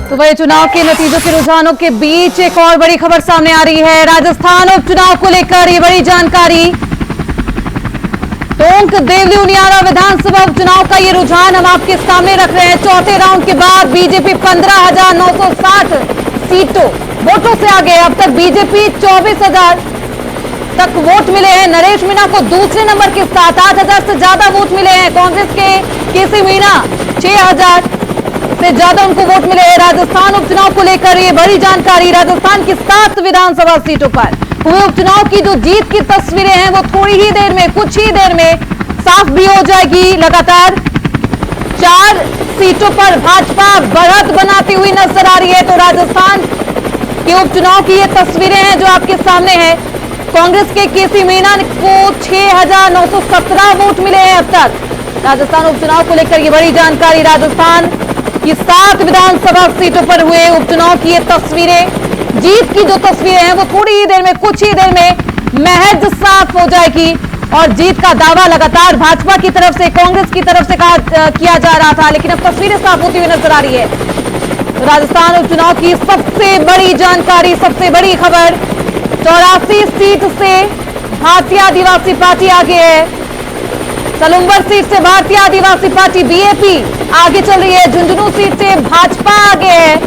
तो वही चुनाव के नतीजों के रुझानों के बीच एक और बड़ी खबर सामने आ रही है। राजस्थान उपचुनाव को लेकर ये बड़ी जानकारी। टोंक देवली उनियारा विधानसभा उपचुनाव का ये रुझान हम आपके सामने रख रहे हैं। चौथे राउंड के बाद बीजेपी 15,960 वोटों से आगे। अब तक बीजेपी 24,000 तक वोट मिले हैं। नरेश मीणा को दूसरे नंबर के साथ 8,000 से ज्यादा वोट मिले हैं। कांग्रेस के केसी मीणा 6,000 से ज्यादा उनको वोट मिले हैं। राजस्थान उपचुनाव को लेकर ये बड़ी जानकारी। राजस्थान की 7 विधानसभा सीटों पर हुए उपचुनाव की जो जीत की तस्वीरें हैं वो थोड़ी ही देर में, कुछ ही देर में साफ भी हो जाएगी। लगातार 4 सीटों पर भाजपा बढ़त बनाती हुई नजर आ रही है। तो राजस्थान के उपचुनाव की ये तस्वीरें हैं जो आपके सामने है। कांग्रेस के केसी मीणा को 6,917 वोट मिले हैं अब तक। राजस्थान उपचुनाव को लेकर ये बड़ी जानकारी। राजस्थान की 7 विधानसभा सीटों पर हुए उपचुनाव की ये तस्वीरें, जीत की जो तस्वीरें हैं वो थोड़ी ही देर में, कुछ ही देर में महज साफ हो जाएगी। और जीत का दावा लगातार भाजपा की तरफ से, कांग्रेस की तरफ से किया जा रहा था, लेकिन अब तस्वीरें साफ होती हुई नजर आ रही है। तो राजस्थान उपचुनाव की सबसे बड़ी जानकारी, सबसे बड़ी खबर, 84 सीट से भारतीय आदिवासी पार्टी आगे है। सलुंबर सीट से भारतीय आदिवासी पार्टी बीएपी आगे चल रही है। झुंझुनू सीट से भाजपा आगे है।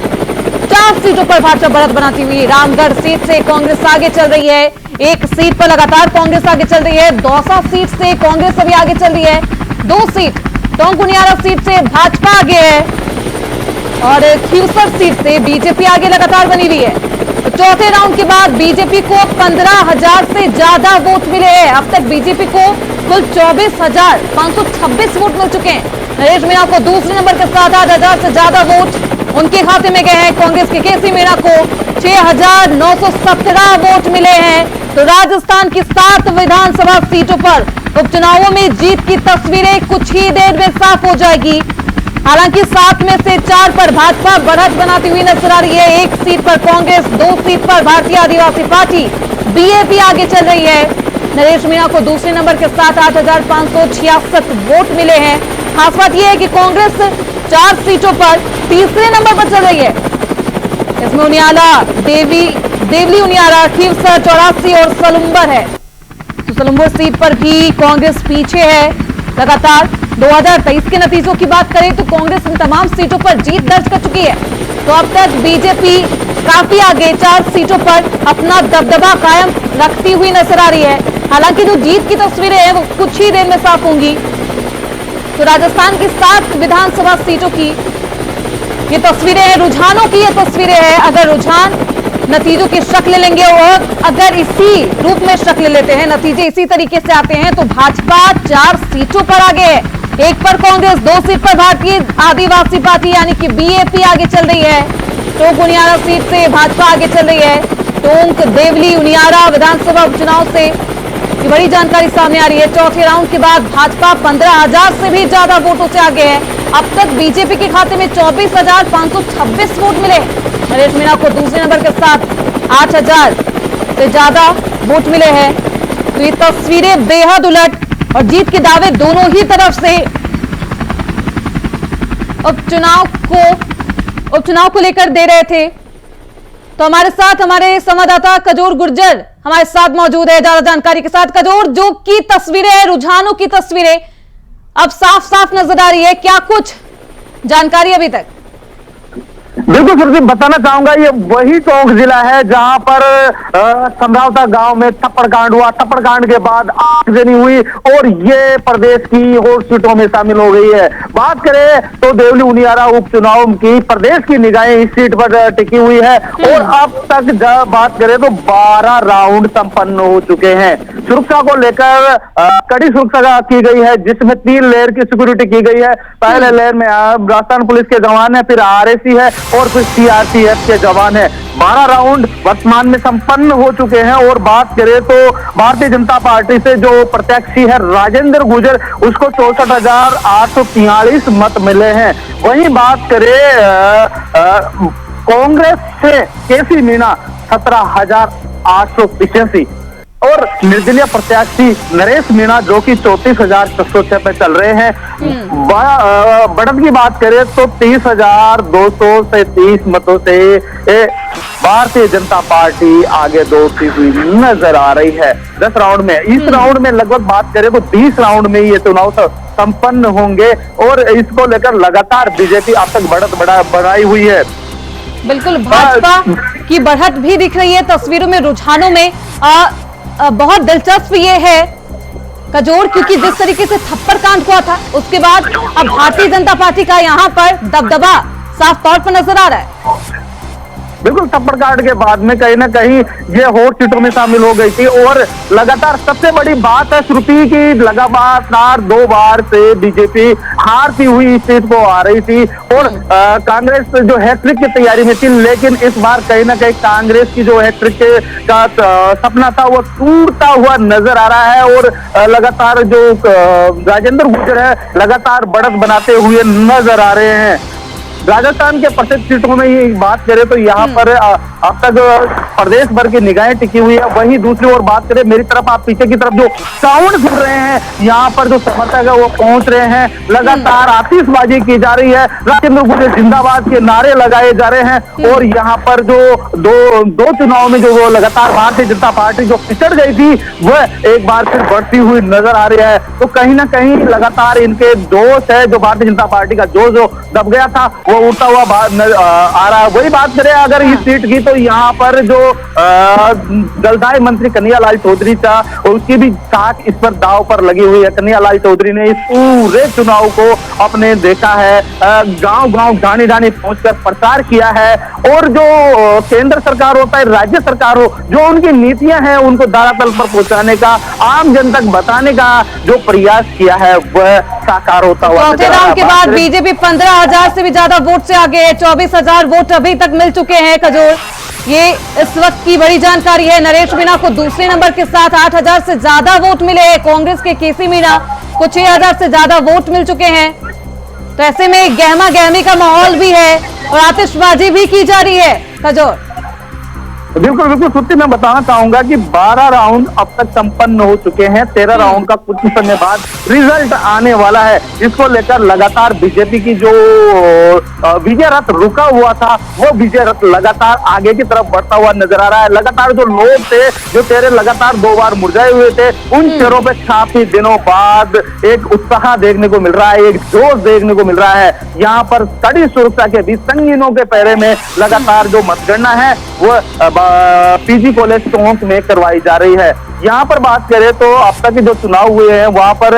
4 सीटों पर भाजपा बढ़त बनाती हुई। रामगढ़ सीट से कांग्रेस आगे चल रही है। 1 सीट पर लगातार कांग्रेस आगे चल रही है। दौसा सीट से कांग्रेस अभी आगे चल रही है। 2 सीट टोंक उनियारा सीट से भाजपा आगे है और खीवसर सीट से बीजेपी आगे लगातार बनी हुई है। तो चौथे राउंड के बाद बीजेपी को 15,000 से ज्यादा वोट मिले हैं। अब तक बीजेपी को कुल 24,526 वोट मिल चुके हैं। नरेश मीणा को दूसरे नंबर के साथ 8,000 से ज्यादा वोट उनके खाते में गए हैं। कांग्रेस के केसी मीणा को 6,917 वोट मिले हैं। तो राजस्थान की 7 विधानसभा सीटों पर उपचुनावों में जीत की तस्वीरें कुछ ही देर में साफ हो जाएगी। हालांकि 7 में से 4 पर भाजपा बढ़त बनाती हुई नजर आ रही है। 1 सीट पर कांग्रेस, 2 सीट पर भारतीय आदिवासी पार्टी बीएपी आगे चल रही है। नरेश मीणा को दूसरे नंबर के साथ 8,566 वोट मिले हैं। खास बात यह है कि कांग्रेस 4 सीटों पर तीसरे नंबर पर चल रही है। इसमें उनियाला, देवली उनियारा, खीवसर, 84 और सलुंबर है। तो सलुंबर सीट पर भी कांग्रेस पीछे है लगातार। 2023 के नतीजों की बात करें तो कांग्रेस इन तमाम सीटों पर जीत दर्ज कर चुकी है। तो अब तक बीजेपी काफी आगे 4 सीटों पर अपना दबदबा कायम रखती हुई नजर आ रही है। हालांकि जो जीत की तस्वीरें हैं वो कुछ ही देर में साफ होंगी। तो राजस्थान की 7 विधानसभा सीटों की ये तस्वीरें हैं, रुझानों की ये तस्वीरें हैं। अगर रुझान नतीजों की शक्ल लेंगे और अगर इसी रूप में शक्ल लेते हैं, नतीजे इसी तरीके से आते हैं, तो भाजपा 4 सीटों पर आगे है। 1 पर कांग्रेस, 2 सीट पर भारतीय आदिवासी पार्टी यानी कि बीएपी आगे चल रही है। टोंक उनियारा सीट से भाजपा आगे चल रही है। टोंक देवली उनियारा विधानसभा उपचुनाव से ये बड़ी जानकारी सामने आ रही है। चौथे राउंड के बाद भाजपा 15,000 से भी ज्यादा वोटों से आगे है। अब तक बीजेपी के खाते में 24,526 वोट मिले। नरेश मीणा को दूसरे नंबर के साथ 8,000 से ज्यादा वोट मिले हैं। तो ये तस्वीरें बेहद उलट और जीत के दावे दोनों ही तरफ से उपचुनाव को लेकर दे रहे थे। तो हमारे साथ हमारे संवाददाता कजोर गुर्जर हमारे साथ मौजूद है ज्यादा जानकारी के साथ। कजोर, जो की तस्वीरें हैं, रुझानों की तस्वीरें अब साफ साफ नजर आ रही है, क्या कुछ जानकारी अभी तक? बिल्कुल सुरजीत, बताना चाहूंगा ये वही टोंक जिला है जहां पर समरावता गांव में थप्पड़ कांड हुआ। थप्पड़ कांड के बाद आगजनी हुई और ये प्रदेश की और सीटों में शामिल हो गई है। बात करें तो देवली उनियारा उपचुनाव की प्रदेश की निगाहें इस सीट पर टिकी हुई है और अब तक जब बात करें तो 12 राउंड संपन्न हो चुके हैं। सुरक्षा को लेकर कड़ी सुरक्षा की गई है, जिसमें 3 लेयर की सिक्योरिटी की गई है। पहले लेयर में राजस्थान पुलिस के जवान है, फिर आरएसी है और फिर सीआरपीएफ के जवान है। 12 राउंड वर्तमान में संपन्न हो चुके हैं। और बात करें तो भारतीय जनता पार्टी से जो प्रत्याशी है राजेंद्र गुर्जर, उसको 64,843 मत मिले हैं। वहीं बात करें कांग्रेस से केसी मीणा 17,885 और निर्दलीय प्रत्याशी नरेश मीणा जो कि 34,606 पे चल रहे हैं। बढ़त की बात करें तो 30,200 से 30 मतों से भारतीय जनता पार्टी आगे दौड़ती हुई नजर आ रही है 10 राउंड में। इस राउंड में लगभग बात करें तो 20 राउंड में ये चुनाव संपन्न होंगे और इसको लेकर लगातार बीजेपी अब तक बढ़त बढ़ाई हुई है। बिल्कुल, भाजपा की बढ़त भी दिख रही है तस्वीरों में, रुझानों में। बहुत दिलचस्प ये है कजोर, क्योंकि जिस तरीके से थप्पड़ कांड हुआ था उसके बाद अब भारतीय जनता पार्टी का यहां पर दबदबा साफ तौर पर नजर आ रहा है। बिल्कुल, थप्पड़ कांड के बाद में कहीं ना कहीं ये हॉट सीटों में शामिल हो गई थी और लगातार सबसे बड़ी बात है श्रुति की, लगातार 2 बार से बीजेपी हारती हुई इस सीट को आ रही थी और कांग्रेस जो हैट्रिक की तैयारी में थी, लेकिन इस बार कहीं ना कहीं कांग्रेस की जो हैट्रिक का सपना था वो टूटता हुआ नजर आ रहा है और लगातार जो राजेंद्र गुर्जर है लगातार बढ़त बनाते हुए नजर आ रहे हैं। राजस्थान के प्रसिद्ध सीटों में ये बात करें तो यहाँ पर अब तक प्रदेश भर की निगाहें टिकी हुई है। वहीं दूसरी ओर बात करें मेरी तरफ, आप पीछे की तरफ जो साउंड सुन रहे हैं, यहाँ पर जो समर्थक है वो पहुंच रहे हैं, लगातार आतिशबाजी की जा रही है, राजेंद्र गुर्जर जिंदाबाद के नारे लगाए जा रहे हैं और यहाँ पर जो दो चुनाव में जो वो लगातार भारतीय जनता पार्टी जो पिछड़ गई थी वह एक बार फिर बढ़ती हुई नजर आ रही है। तो कहीं ना कहीं लगातार इनके जोश है, जो भारतीय जनता पार्टी का जोश जो दब गया था वो उठता हुआ आ रहा है। वही बात करें अगर इस सीट की तो यहाँ पर जो जलदाय मंत्री कन्हैयालाल चौधरी था उसकी भी साख इस पर दांव पर लगी हुई है। कन्हैयालाल चौधरी ने इस पूरे चुनाव को अपने देखा है, गांव-गांव ढाणी पहुंचकर प्रचार किया है और जो केंद्र सरकार होता है, राज्य सरकार हो, जो उनकी नीतियां हैं उनको धरातल पर पहुंचाने का, आम जन तक बताने का जो प्रयास किया है वह साकार होता हुआ। चौथे राउंड के बाद बीजेपी 15,000 से भी ज्यादा वोट से आगे है, 24,000 वोट अभी तक मिल चुके हैं कजोर। ये इस वक्त की बड़ी जानकारी है। नरेश मीणा को दूसरे नंबर के साथ 8,000 से ज्यादा वोट मिले हैं। कांग्रेस के केसी मीणा को 6,000 से ज्यादा वोट मिल चुके हैं। तो ऐसे में गहमा गहमी का माहौल भी है और आतिशबाजी भी की जा रही है कजोर। बिल्कुल श्रुति, मैं बताना चाहूंगा कि 12 राउंड अब तक संपन्न हो चुके हैं। 13 राउंड का कुछ समय बाद रिजल्ट आने वाला है। इसको लेकर लगातार बीजेपी की जो विजय रथ रुका हुआ था वो विजय रथ लगातार आगे की तरफ बढ़ता हुआ नजर आ रहा है। लगातार जो लोग थे, जो चेहरे लगातार 2 बार मुरझाए हुए थे, उन चेहरों पे काफी दिनों बाद एक उत्साह देखने को मिल रहा है, एक जोश देखने को मिल रहा है। यहाँ पर कड़ी सुरक्षा के बीच संगीनों के पहरे में लगातार जो मतगणना है वो पीजी कॉलेज चौक में करवाई जा रही है। यहाँ पर बात करें तो अब तक के जो चुनाव हुए हैं वहां पर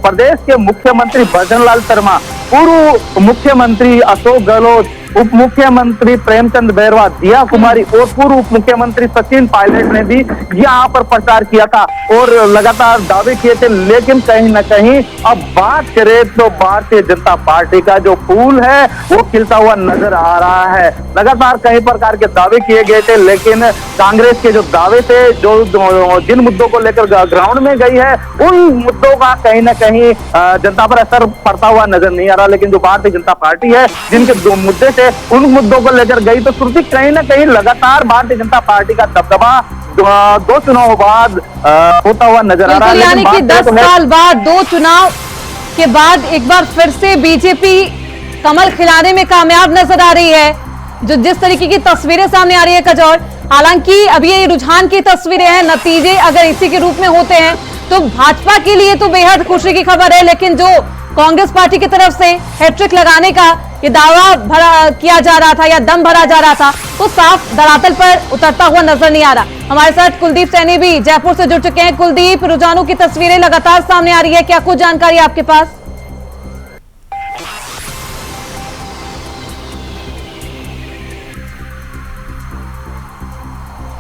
प्रदेश के मुख्यमंत्री भजनलाल शर्मा, पूर्व मुख्यमंत्री अशोक गहलोत, उप मुख्यमंत्री प्रेमचंद बैरवा, दिया कुमारी और पूर्व उप मुख्यमंत्री सचिन पायलट ने भी यहाँ पर प्रचार किया था और लगातार दावे किए थे। लेकिन कहीं ना कहीं अब बात करें तो भारतीय जनता पार्टी का जो फूल है वो खिलता हुआ नजर आ रहा है। लगातार कई प्रकार के दावे किए गए थे, लेकिन कांग्रेस के जो दावे थे, जो जिन मुद्दों को लेकर ग्राउंड में गई है, उन मुद्दों का कहीं ना कहीं जनता पर असर पड़ता हुआ नजर नहीं आ रहा। लेकिन जो भारतीय जनता पार्टी है, जिनके 2 मुद्दे थे, उन मुद्दों को लेकर गई तो श्रुति कहीं ना कहीं लगातार भारतीय जनता पार्टी का दबदबा 2 चुनाव बाद होता हुआ नजर आ रहा है। यानी कि 10 साल बाद 2 चुनाव के बाद एक बार फिर से बीजेपी कमल खिलाने में कामयाब नजर आ रही है। जो जिस तरीके की तस्वीरें सामने आ रही है कजौर, हालांकि अभी ये रुझान की तस्वीरें हैं, नतीजे अगर इसी के रूप में होते हैं तो भाजपा के लिए तो बेहद खुशी की खबर है। लेकिन जो कांग्रेस पार्टी की तरफ से हैट्रिक लगाने का ये दावा किया जा रहा था या दम भरा जा रहा था, तो साफ धरातल पर उतरता हुआ नजर नहीं आ रहा। हमारे साथ कुलदीप सैनी भी जयपुर से जुड़ चुके हैं। कुलदीप, रुझानों की तस्वीरें लगातार सामने आ रही है, क्या कुछ जानकारी आपके पास?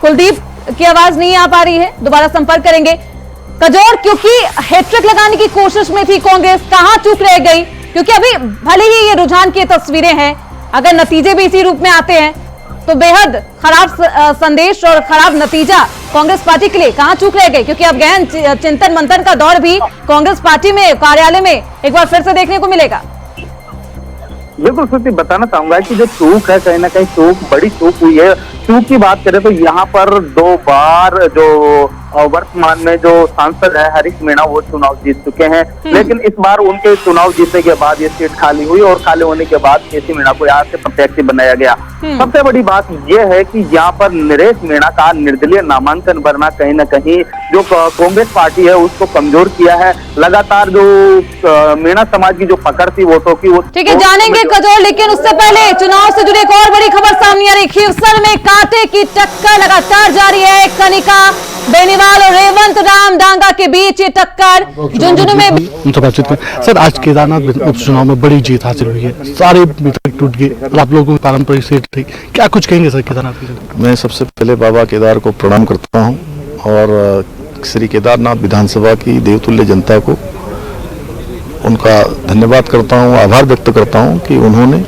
कुलदीप की आवाज नहीं आ पा रही है, दोबारा संपर्क करेंगे। कजौर, क्योंकि हैट्रिक लगाने की कोशिश में थी कांग्रेस, कहां चूक रह गई? क्योंकि अभी भले ही ये रुझान की तस्वीरें हैं, अगर नतीजे भी इसी रूप में आते हैं तो बेहद खराब संदेश और खराब नतीजा कांग्रेस पार्टी के लिए। कहां चूक रह गई? क्योंकि अब गहन चिंतन मंथन का दौर भी कांग्रेस पार्टी में, कार्यालय में एक बार फिर से देखने को मिलेगा। बिल्कुल श्रुति, बताना चाहूंगा कि जो चूक है, कहीं ना कहीं चूक, बड़ी चूक हुई है। चूक की बात करें तो यहाँ पर 2 बार जो वर्तमान में जो सांसद है हरीश मीणा, वो चुनाव जीत चुके हैं, लेकिन इस बार उनके चुनाव जीतने के बाद ये सीट खाली हुई और खाली होने के बाद केसी मीणा को यहाँ से प्रत्याशी बनाया गया। सबसे बड़ी बात यह है कि यहाँ पर नरेश मीणा का निर्दलीय नामांकन भरना कहीं ना कहीं जो कांग्रेस पार्टी है उसको कमजोर किया है। लगातार जो मीणा समाज की जो पकड़ थी वोटों की, वो ठीक है, जानेंगे कजोल, लेकिन उससे पहले चुनाव से जुड़ी एक और बड़ी खबर सामने आ रही। खीवसर में कांटे की टक्कर लगातार जारी है। कनिका बेनीवाल और रेवंत राम डांगा के बीच ये टक्कर झुंझुनू में उनसे बातचीत करें। सर, आज केदारनाथ उपचुनाव में बड़ी जीत हासिल हुई है, सारे वितरक टूट गए और आप लोगों की पारंपरिक सीट थी, क्या कुछ कहेंगे सर केदारनाथ के? मैं सबसे पहले बाबा केदार को प्रणाम करता हूं और श्री केदारनाथ विधानसभा की देवतुल्य जनता को उनका धन्यवाद करता हूं, आभार व्यक्त करता हूं कि उन्होंने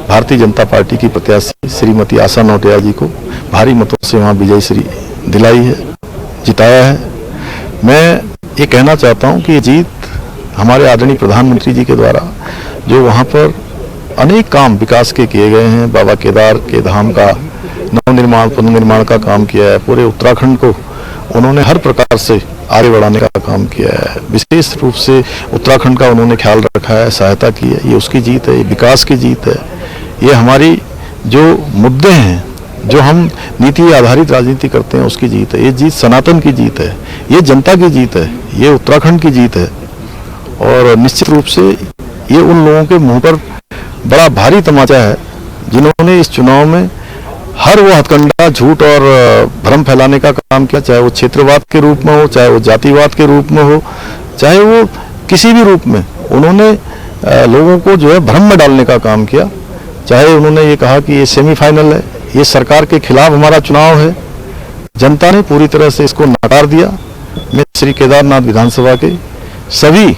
भारतीय जनता पार्टी की प्रत्याशी श्रीमती आशा नौटियाल जी को भारी मतों से वहां विजय श्री दिलाई है, जिताया है। मैं ये कहना चाहता हूं कि ये जीत हमारे आदरणीय प्रधानमंत्री जी के द्वारा जो वहां पर अनेक काम विकास के किए गए हैं, बाबा केदार के धाम का नवनिर्माण पुनर्निर्माण का काम किया है, पूरे उत्तराखंड को उन्होंने हर प्रकार से आगे बढ़ाने का काम किया है, विशेष रूप से उत्तराखंड का उन्होंने ख्याल रखा है, सहायता की है। ये उसकी जीत है, ये विकास की जीत है। ये हमारी जो मुद्दे हैं, जो हम नीति आधारित राजनीति करते हैं, उसकी जीत है। ये जीत सनातन की जीत है, ये जनता की जीत है, ये उत्तराखंड की जीत है। और निश्चित रूप से ये उन लोगों के मुंह पर बड़ा भारी तमाचा है जिन्होंने इस चुनाव में हर वो हथकंडा, झूठ और भ्रम फैलाने का काम किया, चाहे वो क्षेत्रवाद के रूप में हो, चाहे वो जातिवाद के रूप में हो, चाहे वो किसी भी रूप में। उन्होंने लोगों को जो है भ्रम में डालने का काम किया। चाहे उन्होंने ये कहा कि ये सेमीफाइनल है, ये सरकार के खिलाफ हमारा चुनाव है, जनता ने पूरी तरह से इसको नकार दिया। मैं श्री केदारनाथ विधानसभा के सभी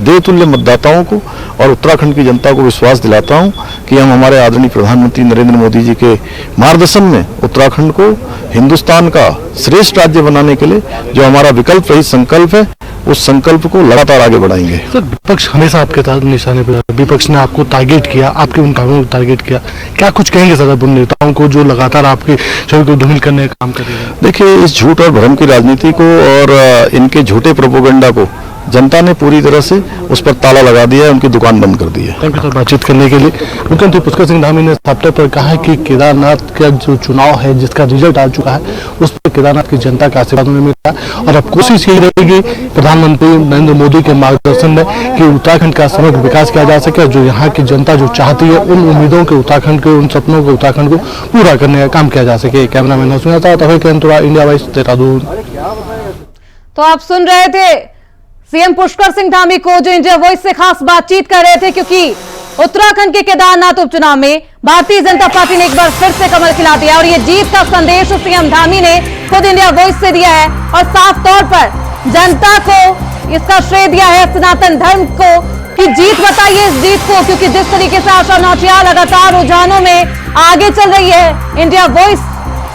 देवतुल्य मतदाताओं को और उत्तराखंड की जनता को विश्वास दिलाता हूं कि हम हमारे आदरणीय प्रधानमंत्री नरेंद्र मोदी जी के मार्गदर्शन में उत्तराखंड को हिंदुस्तान का श्रेष्ठ राज्य बनाने के लिए जो हमारा विकल्प रहित संकल्प है, उस संकल्प को लगातार आगे बढ़ाएंगे। सर, विपक्ष हमेशा आपके साथ निशाने पर, विपक्ष ने आपको टारगेट किया, आपके उन कामों को टारगेट किया, क्या कुछ कहेंगे सर उन नेताओं को जो लगातार आपके शरीर को धूमिल करने का काम कर रहे हैं? देखिए, इस झूठ और भ्रम की राजनीति को और इनके झूठे प्रोपोगंडा को जनता ने पूरी तरह से उस पर ताला लगा दिया है, उनकी दुकान बंद कर दी है। थैंक यू सर बातचीत करने के लिए। मुख्यमंत्री पुष्कर सिंह धामी ने साप्ताह पर कहा है कि केदारनाथ का जो चुनाव है, जिसका रिजल्ट आ चुका है, उस पर केदारनाथ की जनता का आशीर्वाद उन्हें मिला है और अब कोशिश यही रहेगी प्रधानमंत्री नरेंद्र मोदी के मार्गदर्शन में कि उत्तराखंड का समग्र विकास किया जा सके और जो यहाँ की जनता जो चाहती है, उन उम्मीदों के उत्तराखंड के, उन सपनों को उत्तराखंड को पूरा करने का काम किया जा सके। Cameraman India vice Dehradun. तो आप सुन रहे थे सीएम पुष्कर सिंह धामी को, जो इंडिया वॉइस से खास बातचीत कर रहे थे, क्योंकि उत्तराखंड के केदारनाथ उपचुनाव में भारतीय जनता पार्टी ने एक बार फिर से कमल खिला दिया और ये जीत का संदेश सीएम धामी ने खुद इंडिया वॉइस से दिया है और साफ तौर पर जनता को इसका श्रेय दिया है, सनातन धर्म को, कि जीत बताइए इस जीत को, क्योंकि जिस तरीके से आशा नौटियाल लगातार रुझानों में आगे चल रही है। इंडिया वॉइस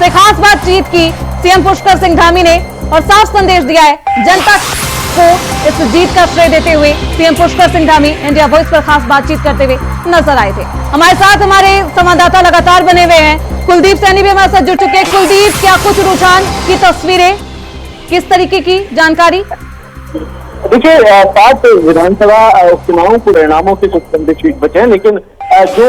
से खास बातचीत की सीएम पुष्कर सिंह धामी ने और साफ संदेश दिया है जनता को। इस जीत का श्रेय देते हुए CM Pushkar Singh Dhami India voice पर खास बातचीत करते हुए नजर आए थे। हमारे साथ हमारे संवाददाता लगातार बने हुए हैं, कुलदीप सैनी भी हमारे साथ जुड़ चुके हैं। कुलदीप, क्या कुछ रुझान की तस्वीरें, किस तरीके की जानकारी? देखिए, 7 विधानसभा उपचुनावों के परिणामों के कुछ संदेश बचे हैं, लेकिन जो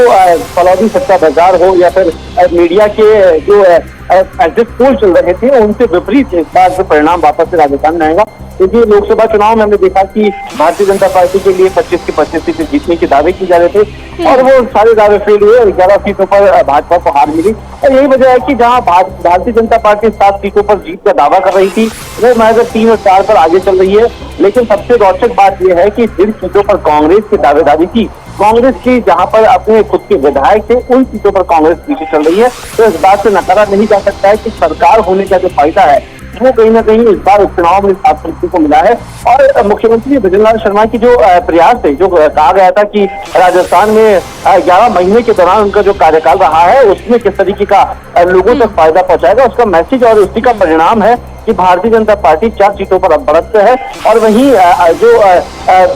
फलौदी सट्टा बाजार हो या फिर मीडिया के जो एग्जिट पोल चल रहे थे, उनसे विपरीत इस बार जो परिणाम वापस से राजस्थान में आएगा। क्योंकि लोकसभा चुनाव में हमने देखा कि भारतीय जनता पार्टी के लिए 25 की 25 सीटें जीतने के दावे किए जा रहे थे और वो सारे दावे फेल हुए और 11 सीटों पर भाजपा को हार मिली। और यही वजह है कि जहां भारतीय जनता पार्टी 7 सीटों पर जीत का दावा कर रही थी, वो महज 3 और 4 पर आगे चल रही है। लेकिन सबसे रोचक बात यह है कि जिन सीटों पर कांग्रेस की दावेदारी की, कांग्रेस की जहां पर अपने खुद के विधायक थे, उन सीटों पर कांग्रेस पीछे चल रही है। तो इस बात से नकारा नहीं जा सकता है कि सरकार होने का जो फायदा है वो कहीं ना कहीं इस बार उपचुनाव में छात्रवृत्ति को मिला है। और मुख्यमंत्री भजनलाल शर्मा की जो प्रयास थे, जो कहा गया था कि राजस्थान में 11 महीने के दौरान उनका जो कार्यकाल रहा है उसमें किस तरीके का लोगों तक फायदा पहुंचाएगा, उसका मैसेज और उसी का परिणाम है कि कि भारतीय जनता पार्टी 4 सीटों पर अब बढ़त है, और वहीं जो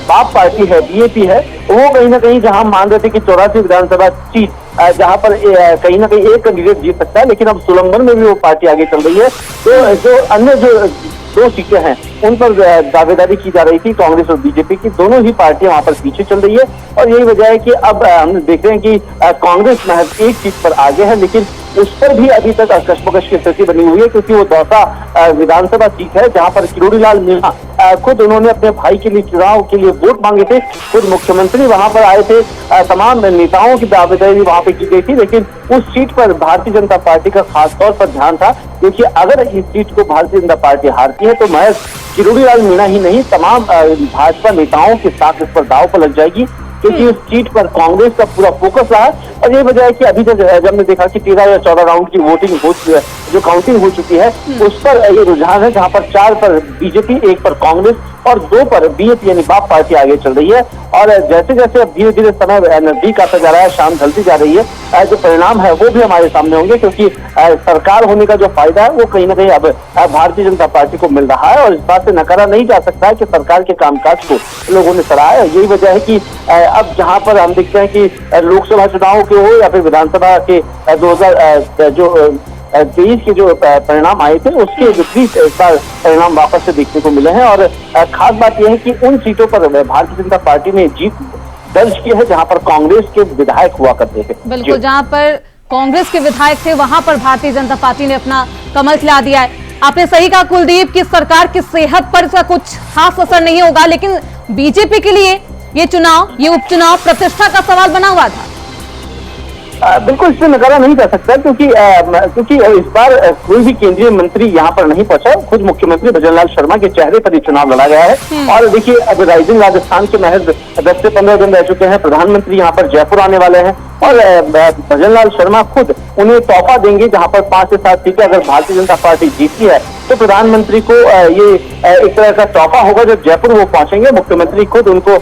बाप पार्टी है, बीएपी है, वो कहीं ना कहीं जहां मान रहे थे कि 84 विधानसभा सीट जहां पर कहीं ना कहीं एक कैंडिडेट जीत सकता है, लेकिन अब सुलंबन में भी वो पार्टी आगे चल रही है। तो जो अन्य जो 2 सीटें हैं उन पर दावेदारी की जा रही थी कांग्रेस और बीजेपी की, दोनों ही पार्टियां वहां पर पीछे चल रही है। और यही वजह है कि अब हम देख रहे हैं कि कांग्रेस महज एक सीट पर आगे है, लेकिन उस पर भी अभी तक कशमकश की स्थिति बनी हुई है, क्योंकि वो दौसा विधानसभा सीट है जहां पर किरोड़ीलाल मीणा खुद उन्होंने अपने भाई के लिए चुनाव के लिए वोट मांगे थे, खुद मुख्यमंत्री वहां पर आए थे, तमाम नेताओं की दावेदारी वहां पे की गई थी, लेकिन उस सीट पर भारतीय जनता पार्टी का खास तौर पर ध्यान था, क्योंकि अगर इस सीट को भारतीय जनता पार्टी हारती है तो महज किरोड़ीलाल मीणा ही नहीं, तमाम भाजपा नेताओं की साख इस पर दांव पर लग जाएगी, क्योंकि उस सीट पर कांग्रेस का पूरा फोकस रहा। और ये वजह है कि अभी तक जब हमने देखा कि 13 या 14 राउंड की वोटिंग जो काउंटिंग हो चुकी है, उस पर ये रुझान है, जहां पर 4 पर बीजेपी, 1 पर कांग्रेस और 2 पर बीएपी यानी बाप पार्टी आगे चल रही है। और जैसे जैसे अब धीरे धीरे समय नजदीक आता जा रहा है, शाम ढलती जा रही है, जो परिणाम है वो भी हमारे सामने होंगे, क्योंकि सरकार होने का जो फायदा है वो कहीं ना कहीं अब भारतीय जनता पार्टी को मिल रहा है, और इस बात से नकारा नहीं जा सकता है कि सरकार के कामकाज को लोगों ने सराहा है। यही वजह है कि अब जहां पर हम देखते हैं कि लोकसभा चुनाव के हो या फिर विधानसभा के 2023 के जो परिणाम आए थे, उसके विपरीत इस बार परिणाम वापस से देखने को मिले हैं। और खास बात यह है कि उन सीटों पर भारतीय जनता पार्टी ने जीत दर्ज की है जहां पर कांग्रेस के विधायक हुआ करते थे। बिल्कुल, जहां पर कांग्रेस के विधायक थे वहां पर भारतीय जनता पार्टी ने अपना कमल खिला दिया है। आपने सही कहा कुलदीप कि सरकार की सेहत पर इसका कुछ खास असर नहीं होगा, लेकिन बीजेपी के लिए ये चुनाव, ये उपचुनाव प्रतिष्ठा का सवाल बना हुआ था। बिल्कुल, इसमें नकारा नहीं जा सकता, क्योंकि इस बार कोई भी केंद्रीय मंत्री यहाँ पर नहीं पहुंचा, खुद मुख्यमंत्री भजनलाल शर्मा के चेहरे पर ये चुनाव लड़ा गया है। और देखिए, अब राइजिंग राजस्थान के महज 10 से 15 दिन रह चुके हैं, प्रधानमंत्री यहाँ पर जयपुर आने वाले हैं, और भजनलाल शर्मा खुद उन्हें तोहफा देंगे, जहां पर 5 से 7 सीटें अगर भारतीय जनता पार्टी जीतती है तो प्रधानमंत्री को ये एक तरह का तोहफा होगा। जब जयपुर वो पहुंचेंगे, मुख्यमंत्री खुद उनको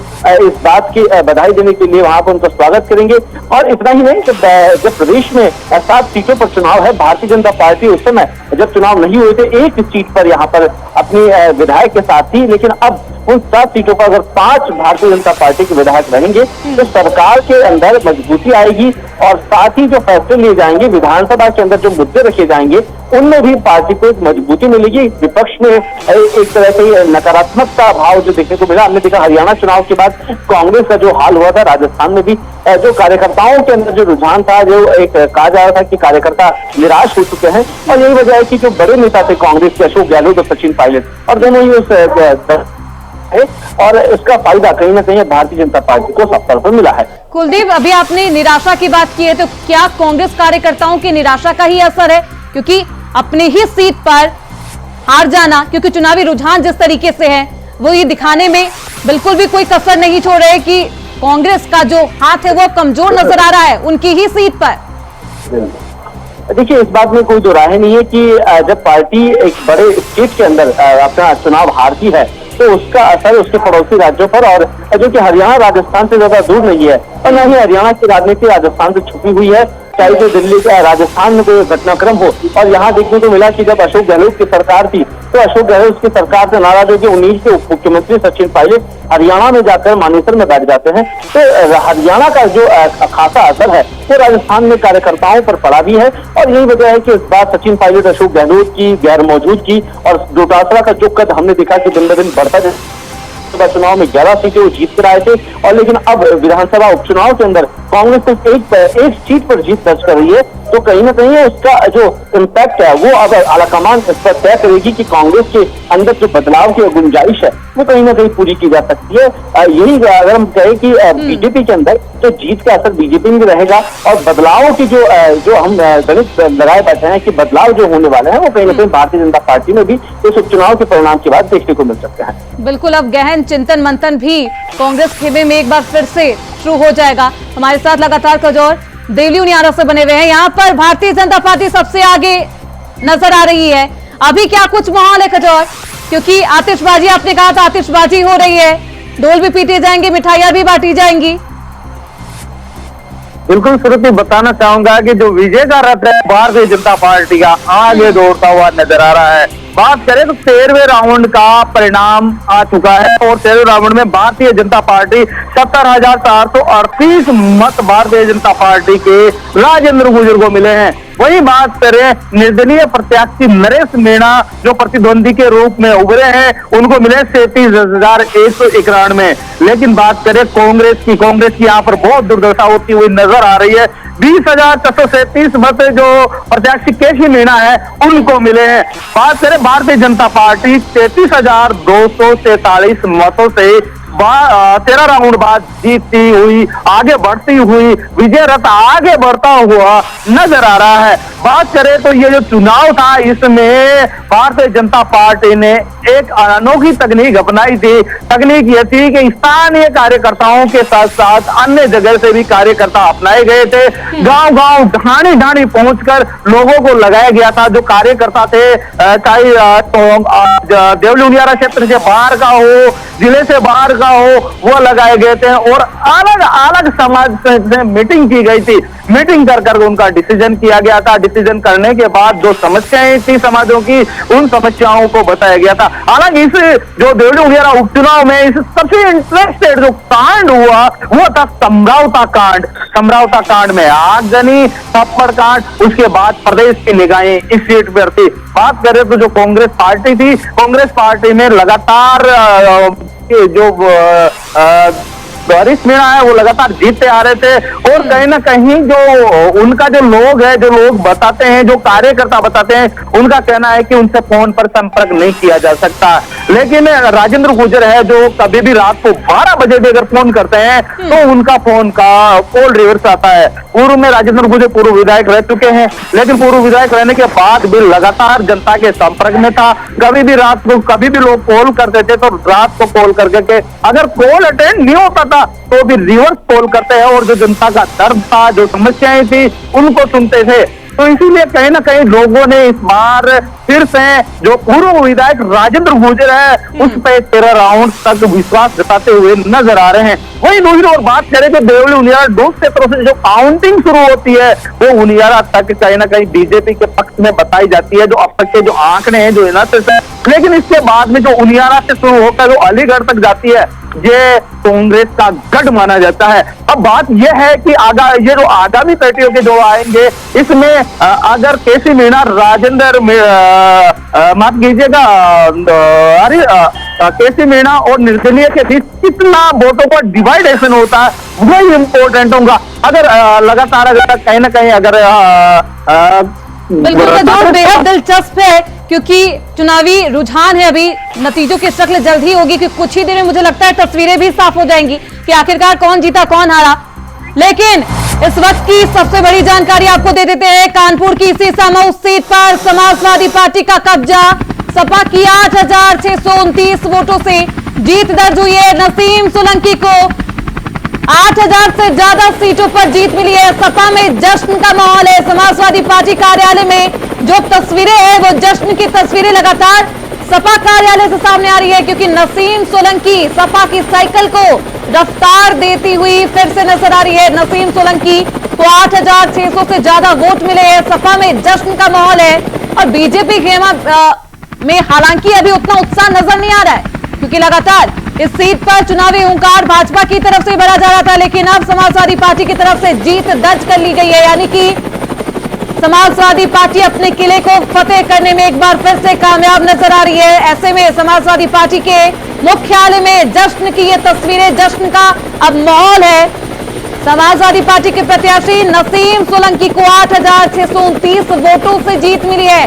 इस बात की बधाई देने के लिए वहां पर उनका स्वागत करेंगे। और इतना ही नहीं, जब प्रदेश में 7 सीटों पर चुनाव है, भारतीय जनता पार्टी उस समय जब चुनाव नहीं हुए थे 1 सीट पर यहाँ पर अपनी विधायक के साथ थी, लेकिन अब उन 7 सीटों पर अगर 5 भारतीय जनता पार्टी के विधायक रहेंगे तो सरकार के अंदर मजबूती आएगी, और साथ ही जो फैसले लिए जाएंगे, विधानसभा के अंदर जो मुद्दे रखे जाएंगे, उनमें भी पार्टी को एक मजबूती मिलेगी। विपक्ष में एक तरह से नकारात्मकता भाव जो देखने को मिला, हमने देखा हरियाणा चुनाव के बाद कांग्रेस का जो हाल हुआ था, राजस्थान में भी जो कार्यकर्ताओं के अंदर जो रुझान था, जो एक कहा जा रहा था कि कार्यकर्ता निराश हो चुके हैं। और यही वजह है कि जो बड़े नेता थे कांग्रेस के, अशोक गहलोत और सचिन पायलट, और दोनों ही उस और इसका फायदा कहीं ना कहीं भारतीय जनता पार्टी को सब तरफ मिला है। कुलदीप, अभी आपने निराशा की बात की है, तो क्या कांग्रेस कार्यकर्ताओं की निराशा का ही असर है? क्योंकि अपनी ही सीट पर हार जाना, क्योंकि चुनावी रुझान जिस तरीके से है वो ये दिखाने में बिल्कुल भी कोई कसर नहीं छोड़ रहे कि कांग्रेस का जो हाथ है वो कमजोर नजर आ रहा है उनकी ही सीट पर। देखिए, इस बात में कोई दो राय नहीं है कि जब पार्टी एक बड़े स्टेट के अंदर अपना चुनाव हारती है तो उसका असर उसके पड़ोसी राज्यों पर, और जो कि हरियाणा राजस्थान से ज्यादा दूर नहीं है, और न ही हरियाणा की राजनीति राजस्थान से छुपी हुई है, चाहे जो दिल्ली का राजस्थान में कोई घटनाक्रम हो। और यहाँ देखने को मिला कि जब अशोक गहलोत की सरकार थी तो अशोक गहलोत की सरकार से नाराज होकर 19 के उप मुख्यमंत्री सचिन पायलट हरियाणा में जाकर मानेसर में बैठ जाते हैं। तो हरियाणा का जो खासा असर है वो राजस्थान में कार्यकर्ताओं पर पड़ा भी है, और यही वजह है कि इस बार सचिन पायलट, अशोक गहलोत की गैर मौजूदगी और डोटासरा का जो कद हमने देखा कि दिन ब दिन बढ़ता जाए। चुनाव में 11 सीटें वो जीत कर आए थे, और लेकिन अब विधानसभा उपचुनाव के अंदर कांग्रेस सिर्फ एक सीट पर जीत दर्ज कर रही है। तो कहीं ना कहीं उसका जो इम्पैक्ट है वो अब आलाकमान इस पर तय करेगी कि कांग्रेस के अंदर जो बदलाव की गुंजाइश है वो कहीं ना कहीं पूरी की जा सकती है। यही अगर हम कहें कि बीजेपी के अंदर तो जीत का असर बीजेपी में भी रहेगा, और बदलावों की जो हम गणित लगाए बैठे हैं कि बदलाव जो होने वाले हैं वो कहीं ना कहीं भारतीय जनता पार्टी में भी इस उपचुनाव के परिणाम के बाद देखने को मिल सकते हैं। बिल्कुल, अब गहन चिंतन मंथन भी कांग्रेस खेमे में एक बार फिर से शुरू हो जाएगा। हमारे साथ लगातार खजौर देवली उनियारा से बने हुए हैं। यहाँ पर भारतीय जनता पार्टी सबसे आगे नजर आ रही है, अभी क्या कुछ माहौल है खजौर? क्योंकि आतिशबाजी, आपने कहा था आतिशबाजी हो रही है, ढोल भी पीटे जाएंगे, मिठाइयां भी बांटी जाएंगी। बिल्कुल श्रुति, बताना चाहूंगा कि जो विजय का रथ है भारतीय जनता पार्टी का आगे दौड़ता हुआ नजर आ रहा है। बात करें तो 13वें राउंड का परिणाम आ चुका है और 13वें राउंड में भारतीय जनता पार्टी 70,438 मत भारतीय जनता पार्टी के राजेंद्र गुर्जर को मिले हैं। वही बात करें निर्दलीय प्रत्याशी नरेश मीणा जो प्रतिद्वंदी के रूप में उभरे हैं, उनको मिले 37,191 में। लेकिन बात करें कांग्रेस की यहाँ पर बहुत दुर्दशा होती हुई नजर आ रही है। 20,437 मत जो प्रत्याशी केसी मीणा है उनको मिले हैं। बात करें भारतीय जनता पार्टी 33,243 मतों से 13 राउंड बाद जीतती हुई आगे बढ़ती हुई विजय रथ आगे बढ़ता हुआ नजर आ रहा है। बात करें तो ये जो चुनाव था इसमें भारतीय जनता पार्टी ने एक अनोखी तकनीक अपनाई थी। तकनीक ये थी कि स्थानीय कार्यकर्ताओं के साथ साथ अन्य जगह से भी कार्यकर्ता अपनाए गए थे। गांव-गांव ढाणी पहुंचकर लोगों को लगाया गया था। जो कार्यकर्ता थे चाहे देवली उनियारा क्षेत्र से बाहर का हो, जिले से बाहर का हो, वो लगाए गए थे और अलग अलग समाज से मीटिंग की गई थी। मीटिंग कर उनका डिसीजन किया गया था। डिसीजन करने के बाद जो समस्याएं थी समाजों की, उन समस्याओं को बताया गया था। हालांकि इस जो देवली उनियारा उपचुनाव में इस सबसे इंटरेस्टेड जो कांड हुआ वो था समझौता कांड। समझौता कांड में आगजनी, थप्पड़ कांड, उसके बाद प्रदेश की निगाहें इस सीट पर थी। बात करें तो जो कांग्रेस पार्टी थी, कांग्रेस पार्टी में लगातार जो हरीश मीणा है वो लगातार जीतते आ रहे थे और कहीं ना कहीं जो उनका जो लोग बताते हैं, जो कार्यकर्ता बताते हैं, उनका कहना है कि उनसे फोन पर संपर्क नहीं किया जा सकता। लेकिन राजेंद्र गुर्जर है जो कभी भी रात को 12 बजे भी अगर फोन करते हैं तो उनका फोन का कॉल रिवर्स आता है। पूर्व में राजेंद्र गुर्जर पूर्व विधायक रह चुके हैं, लेकिन पूर्व विधायक रहने के बाद भी लगातार जनता के संपर्क में था। कभी भी रात को कभी भी लोग कॉल करते थे तो रात को कॉल करके अगर कॉल अटेंड नहीं होता था तो भी रिवर्स कॉल करते हैं और जो जनता का दर्द था, जो समस्याएं थी, उनको सुनते थे। तो इसीलिए कहीं ना कहीं लोगों ने इस बार फिर से जो पूर्व विधायक राजेंद्र गुर्जर है उस पर 13 राउंड तक विश्वास जताते हुए नजर आ रहे हैं। वही दूसरी ओर बात करें तो देवली उनियारा 2 क्षेत्रों से जो काउंटिंग शुरू होती है वो उनियारा तक कहीं ना कहीं बीजेपी के पक्ष में बताई जाती है। जो अब तक के जो आंकड़े हैं, जो एनालिसिस है, लेकिन इसके बाद में जो उनियारा से शुरू होकर जो अलीगढ़ तक जाती है ये कांग्रेस का गढ़ माना जाता है। अब बात यह है कि ये जो आगामी पार्टियों के जो आएंगे इसमें अगर केसी मीणा, राजेंद्र माफ कीजिएगा केसी मीणा और निर्दलीय के बीच कितना वोटों का डिवाइडेशन होता है वही इंपॉर्टेंट होगा। अगर लगातार अगर कहीं ना कहीं अगर बिल्कुल दौर बेहद दिलचस्प है क्योंकि चुनावी रुझान है। अभी नतीजों की शक्ल जल्द ही होगी कि कुछ ही देर में मुझे लगता है तस्वीरें भी साफ हो जाएंगी कि आखिरकार कौन जीता कौन हारा। लेकिन इस वक्त की सबसे बड़ी जानकारी आपको दे देते हैं। कानपुर की सीसामऊ सीट पर समाजवादी पार्टी का कब्जा। सपा की 8,629 वोटों से जीत दर्ज हुई है। नसीम सोलंकी को 8,000 से ज्यादा सीटों पर जीत मिली है। सपा में जश्न का माहौल है। समाजवादी पार्टी कार्यालय में जो तस्वीरें हैं वो जश्न की तस्वीरें लगातार सपा कार्यालय से सामने आ रही है क्योंकि नसीम सोलंकी सपा की साइकिल को रफ्तार देती हुई फिर से नजर आ रही है। नसीम सोलंकी को 8,600 से ज्यादा वोट मिले हैं। सपा में जश्न का माहौल है और बीजेपी में हालांकि अभी उतना उत्साह नजर नहीं आ रहा है क्योंकि लगातार इस सीट पर चुनावी हुंकार भाजपा की तरफ से बढ़ा जा रहा था, लेकिन अब समाजवादी पार्टी की तरफ से जीत दर्ज कर ली गई है। यानी कि समाजवादी पार्टी अपने किले को फतेह करने में एक बार फिर से कामयाब नजर आ रही है। ऐसे में समाजवादी पार्टी के मुख्यालय में जश्न की ये तस्वीरें, जश्न का अब माहौल है। समाजवादी पार्टी के प्रत्याशी नसीम सोलंकी को 8,629 वोटों से जीत मिली है।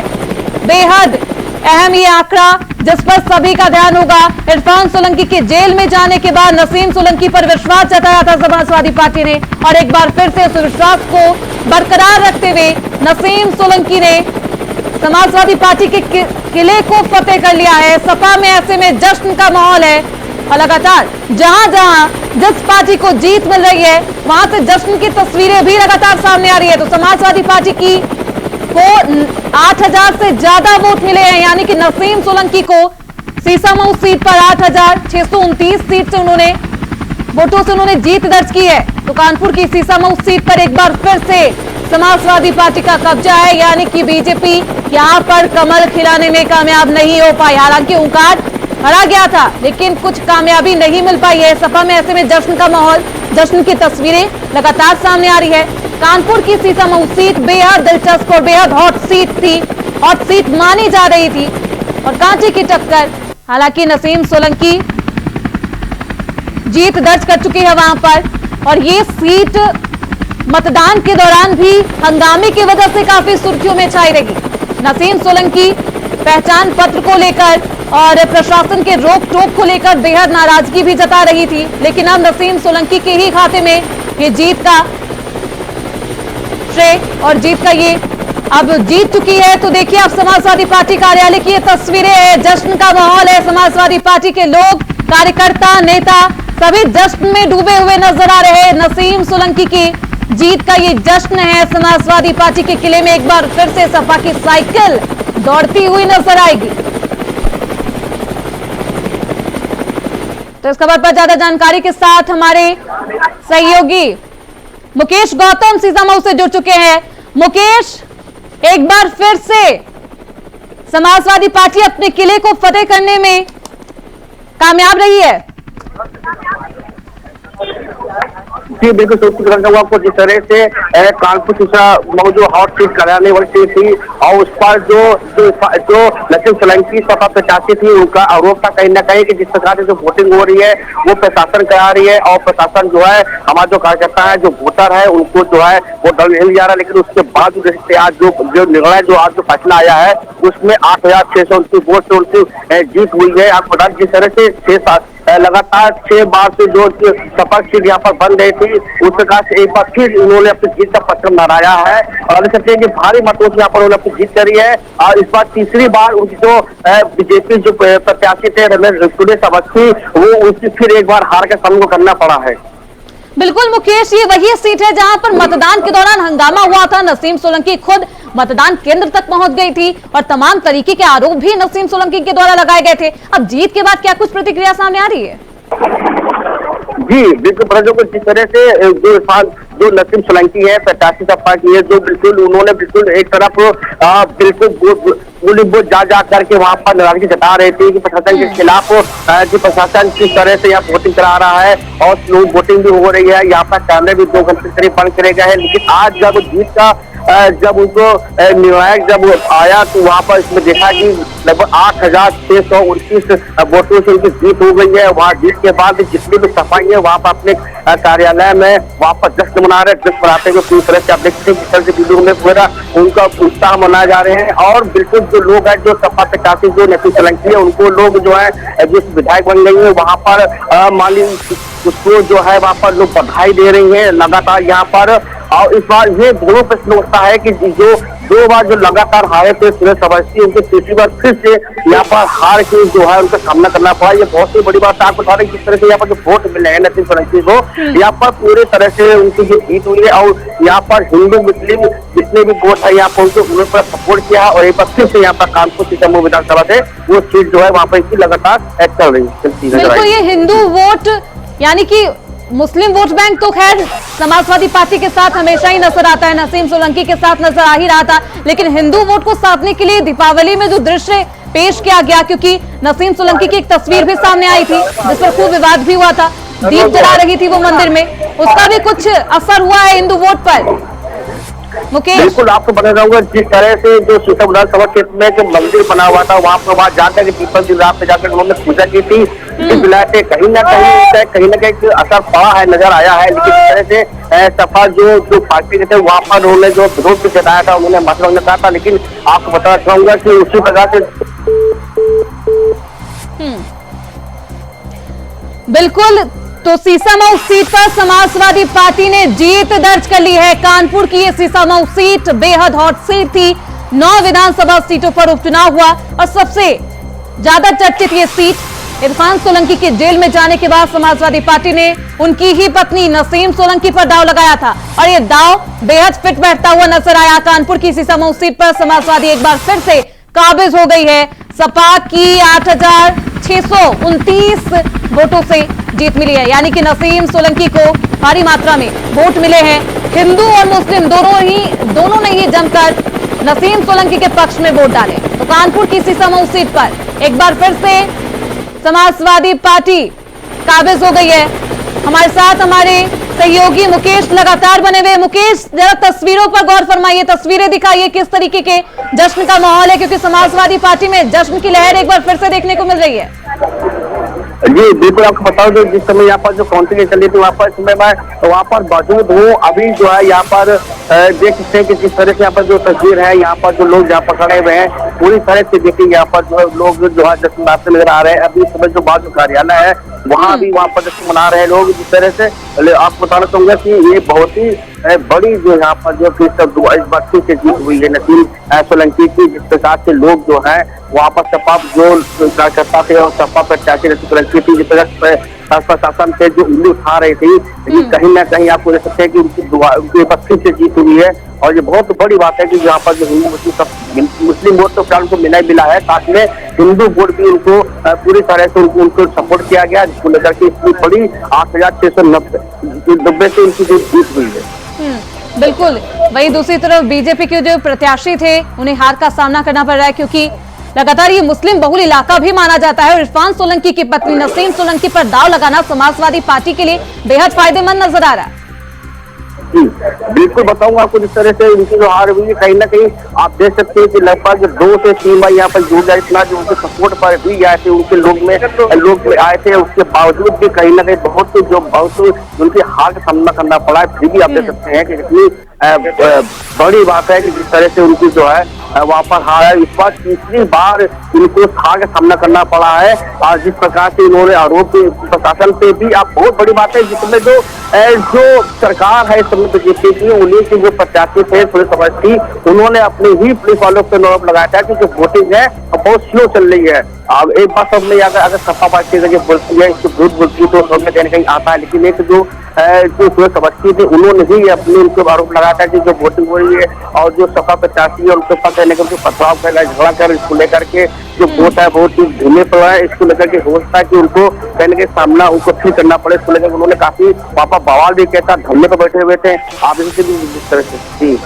बेहद अहम ये आंकड़ा जिस पर सभी का ध्यान होगा। इरफान सोलंकी के जेल में जाने के बाद नसीम सोलंकी पर विश्वास जताया था समाजवादी पार्टी ने और एक बार फिर से उस विश्वास को बरकरार रखते हुए नसीम सोलंकी ने समाजवादी पार्टी के किले को फतेह कर लिया है। सपा में ऐसे में जश्न का माहौल है और लगातार जहां जहां जिस पार्टी को जीत मिल रही है वहां से जश्न की तस्वीरें भी लगातार सामने आ रही है। तो समाजवादी पार्टी की को 8,000 से ज्यादा वोट मिले हैं, यानी कि नसीम सोलंकी को सीसामऊ सीट पर 8,629 सीट से वोटों से उन्होंने जीत दर्ज की है। तो कानपुर की सीसामऊ सीट पर एक बार फिर से समाजवादी पार्टी का कब्जा है, यानी कि बीजेपी यहां पर कमल खिलाने में कामयाब नहीं हो पाई। हालांकि ओंकार हरा गया था, लेकिन कुछ कामयाबी नहीं मिल पाई है सपा में। ऐसे में जश्न का माहौल, जश्न की तस्वीरें लगातार सामने आ रही है। कानपुर की सीतामऊ सीट बेहद दिलचस्प और बेहद हॉट सीट थी, हॉट सीट मानी जा रही थी और कांटे की टक्कर। हालांकि नसीम सोलंकी जीत दर्ज कर चुके हैं वहां पर, और ये सीट मतदान के दौरान भी हंगामे की वजह से काफी सुर्खियों में छाई रही। नसीम सोलंकी पहचान पत्र को लेकर और प्रशासन के रोक टोक को लेकर बेहद नाराजगी भी जता रही थी, लेकिन अब नसीम सोलंकी के ही खाते में ये जीत का श्रेय और जीत का ये अब जीत चुकी है। तो देखिए आप समाजवादी पार्टी कार्यालय की ये तस्वीरें हैं, जश्न का माहौल है। समाजवादी पार्टी के लोग, कार्यकर्ता, नेता सभी जश्न में डूबे हुए नजर आ रहे हैं। नसीम सोलंकी की जीत का ये जश्न है। समाजवादी पार्टी के किले में एक बार फिर से सपा की साइकिल दौड़ती हुई नजर आएगी। तो इस खबर पर ज्यादा जानकारी के साथ हमारे सहयोगी मुकेश गौतम सीतामऊ से जुड़ चुके हैं। मुकेश, एक बार फिर से समाजवादी पार्टी अपने किले को फतेह करने में कामयाब रही है। जी बिल्कुल, आपको जिस तरह से कानपुर सीतामऊ जो हॉट सीट कराने वाली सीट थी और उस पर जो नसीम सोलंकी सपा प्रत्याशी थी, उनका आरोप था कहीं ना कहीं कि जिस प्रकार से जो वोटिंग हो रही है वो प्रशासन करा रही है, और प्रशासन जो है हमारा जो कार्यकर्ता है, जो वोटर है, उनको जो है वो डर मिल जा रहा है। लेकिन उसके बाद आज जो निर्णय जो आज जो फैसला आया है उसमें 8,629 वोट से उनकी जीत हुई है। आपको बता जिस तरह से लगातार 6 बार से जो सपा सीट यहाँ पर बन गई थी, उस प्रकार से एक बार फिर उन्होंने अपनी जीत का पत्र लहराया है और सकते हैं कि भारी मतों से यहाँ पर उन्होंने अपनी जीत करी है। और इस बार तीसरी बार उनकी जो बीजेपी जो प्रत्याशी थे रमेश अवस्थी, वो उनकी फिर एक बार हार का सामना करना पड़ा है। बिल्कुल मुकेश, ये वही सीट है जहां पर मतदान के दौरान हंगामा हुआ था। नसीम सोलंकी खुद मतदान केंद्र तक पहुंच गई थी और तमाम तरीके के आरोप भी नसीम सोलंकी के द्वारा लगाए गए थे। अब जीत के बाद क्या कुछ प्रतिक्रिया सामने आ रही है? जी बिल्कुल, जिस तरह से जो नसीम सोलंकी है प्रत्याशी सपा की है, जो बिल्कुल उन्होंने बिल्कुल एक तरफ बिल्कुल जा करके वहां पर नाराजगी जता रहे थे कि प्रशासन के खिलाफ कि प्रशासन किस तरह से यहाँ वोटिंग करा रहा है और स्लो वोटिंग भी हो रही है। यहाँ पर कैमरे भी 2 घंटे करीब बंद करे गए हैं। लेकिन आज जब जीत का जब उनको निर्णायक जब आया तो वहां पर इसमें देखा कि लगभग 8,629 वोटों से उनकी जीत हो गई है। वहां जीत के बाद जितनी भी सफाई है वहां पर अपने कार्यालय में वहां पर जश्न मना रहे, जश्न मनाते हुए पूरी तरह से आप देखते हैं किस तरह से वीडियो में पूरा उनका उत्साह मनाए जा रहे हैं। और बिल्कुल जो लोग हैं, जो सपा प्रत्याशी जो नसीम सोलंकी है, उनको लोग जो है जिस विधायक बन गई है वहां पर माली उसको जो है वहां पर लोग बधाई दे रही है लगातार यहाँ पर। और इस बार ये दोनों प्रश्न उठता है कि जो 2 बार जो लगातार हारे थे सुरेश अवस्थी, उनके तीसरी बार फिर से यहाँ पर हार के जो है उनका सामना करना पड़ा। ये बहुत ही बड़ी बात है। आपको बता दें किस तरह से यहाँ पर जो वोट मिले हैं नसीम सोलंकी को, यहाँ पर पूरी तरह से उनकी जो जीत हुई है और यहाँ पर हिंदू मुस्लिम जितने भी वोट है यहाँ पर उन्होंने पूरा सपोर्ट किया और एक बार फिर से यहाँ पर कानपुर सीतामऊ विधानसभा से वो सीट जो है वहाँ पर इसकी लगातार चल रही है। बिल्कुल, ये हिंदू वोट यानी कि मुस्लिम वोट बैंक तो खैर समाजवादी पार्टी के साथ हमेशा ही नजर आता है, नसीम सोलंकी के साथ नजर आ ही रहा था। लेकिन हिंदू वोट को साधने के लिए दीपावली में जो दृश्य पेश किया गया, क्योंकि नसीम सोलंकी की एक तस्वीर भी सामने आई थी जिस पर खूब विवाद भी हुआ था, दीप जला रही थी वो मंदिर में, उसका भी कुछ असर हुआ है हिंदू वोट पर? मुकेश, बिल्कुल आपको बता दूंगा जिस तरह से जो सीता विधानसभा क्षेत्र में जो मंदिर बना हुआ था वहां पर वहां जाकर पीपल की रात पे जाकर उन्होंने पूजा की थी, से कहीं ना कहीं असर पड़ा है, नजर आया है। लेकिन इस तरह से सपा जो पार्टी के थे वहां पर उन्होंने जो विरोध भी जताया था, उन्होंने माफी मांगना कहा था। लेकिन आपको बताना चाहूंगा कि उसी प्रकार से बिल्कुल, तो सीतामऊ सीट पर समाजवादी पार्टी ने जीत दर्ज कर ली है। कानपुर की ये सीतामऊ सीट बेहद हॉट सीट थी। 9 विधानसभा सीटों पर उपचुनाव हुआ और सबसे ज्यादा चर्चित ये सीट इरफान सोलंकी के जेल में जाने के बाद समाजवादी पार्टी ने उनकी ही पत्नी नसीम सोलंकी पर दांव लगाया था और ये दांव बेहद फिट बैठता हुआ नजर आया। कानपुर की सीतामऊ सीट पर समाजवादी एक बार फिर से काबिज हो गई है। सपा की 8,629 वोटों से जीत मिली है, यानी कि नसीम सोलंकी को भारी मात्रा में वोट मिले हैं। हिंदू और मुस्लिम दोनों ने ही जमकर नसीम सोलंकी के पक्ष में वोट डाले। तो कानपुर की सीसामऊ सीट पर एक बार फिर से समाजवादी पार्टी काबिज हो गई है। हमारे साथ हमारे सहयोगी मुकेश लगातार बने हुए। मुकेश, जरा तस्वीरों पर गौर फरमाइए, तस्वीरें दिखाइए किस तरीके के जश्न का माहौल है, क्योंकि समाजवादी पार्टी में जश्न की लहर एक बार फिर से देखने को मिल रही है। जी बिल्कुल, आपको बताओ जो जिस समय यहाँ पर जो काउंटिंग चल रही थी वहाँ पर इस समय मैं वहाँ पर मौजूद हूँ। अभी जो है यहाँ पर देख सकते हैं कि जिस तरह से यहाँ पर जो तस्वीर है, यहाँ पर जो लोग यहाँ पर खड़े हुए हैं पूरी तरह से देखिए यहाँ पर जो लोग जो है जश्न मनाते नजर आ रहे हैं। अभी इस समय जो बाजू कार्यालय है वहाँ भी वहाँ पर जश्न मना रहे हैं लोग। जिस तरह से आपको बताना चाहूंगा कि ये बहुत ही बड़ी जो यहाँ पर जो इस बात से जीत हुई है नसीम सोलंकी की। जिस प्रकार से लोग जो है वहाँ पर सपा जो कार्यकर्ता थे और सपा प्रत्याशी नसीम सोलंकी थी, जिस तरह प्रशासन से जो उंगली उठा रही थी, कहीं ना कहीं आपको देख सकते हैं कि उनकी बस्ती से जीत हुई है। और ये बहुत बड़ी बात है कि यहाँ पर जो हिंदू मुस्लिम वोट तो फिलहाल उनको मिला है, साथ में हिंदू वोट भी उनको पूरी तरह से उनको सपोर्ट किया गया, जिसको लेकर के इतनी बड़ी 8,690 से उनकी जो जीत हुई है। बिल्कुल। वहीं दूसरी तरफ बीजेपी के जो प्रत्याशी थे उन्हें हार का सामना करना पड़ रहा है, क्योंकि लगातार ये मुस्लिम बहुल इलाका भी माना जाता है और इरफान सोलंकी की पत्नी नसीम सोलंकी पर दांव लगाना समाजवादी पार्टी के लिए बेहद फायदेमंद नजर आ रहा है। बिल्कुल बताऊंगा आपको, जिस तरह से उनकी जो हार हुई कहीं ना कहीं आप देख सकते हैं कि लगभग 2 से 3 बार यहाँ पर जुड़ जाए, इतना जो उनके सपोर्ट पर भी आए थे, उनके लोग में आए थे, उसके बावजूद भी कहीं ना कहीं बहुत उनकी हार का सामना करना पड़ा है। फिर भी आप देख सकते हैं कि कितनी बड़ी बात है कि जिस तरह से उनकी जो है वहाँ पर हार है। इस बार तीसरी बार इनको हार का सामना करना पड़ा है और जिस प्रकार से इन्होंने आरोप प्रशासन पे भी आप बहुत बड़ी बात है, जिसमें जो सरकार है इस समय बीजेपी की, उन्हीं के जो प्रत्याशी थे पुलिस समझती, उन्होंने अपने ही पुलिस वालों पे आरोप लगाया था कि जो वोटिंग है बहुत स्लो चल रही है। अब एक बात समझ अगर सपा पार्टी बोलती है, इसको झूठ बोलती है तो समझ कहीं ना कहीं आता है, लेकिन एक जो पुलिस समझती थी उन्होंने ही अपने उनको आरोप लगाया था कि जो वोटिंग हो रही है और जो सपा प्रत्याशी है उनके पास कहने का पथराव कर झगड़ा कर इसको लेकर के जो वोट है बहुत ही धीमे पड़ा है। इसको लेकर के हो सकता है कि उनको कहने के सामना उनको फिर करना पड़े। इसको लेकर उन्होंने काफी पापा बवाल भी किया था, धरने पर बैठे हुए थे। आप इनसे भी जिस तरह से जी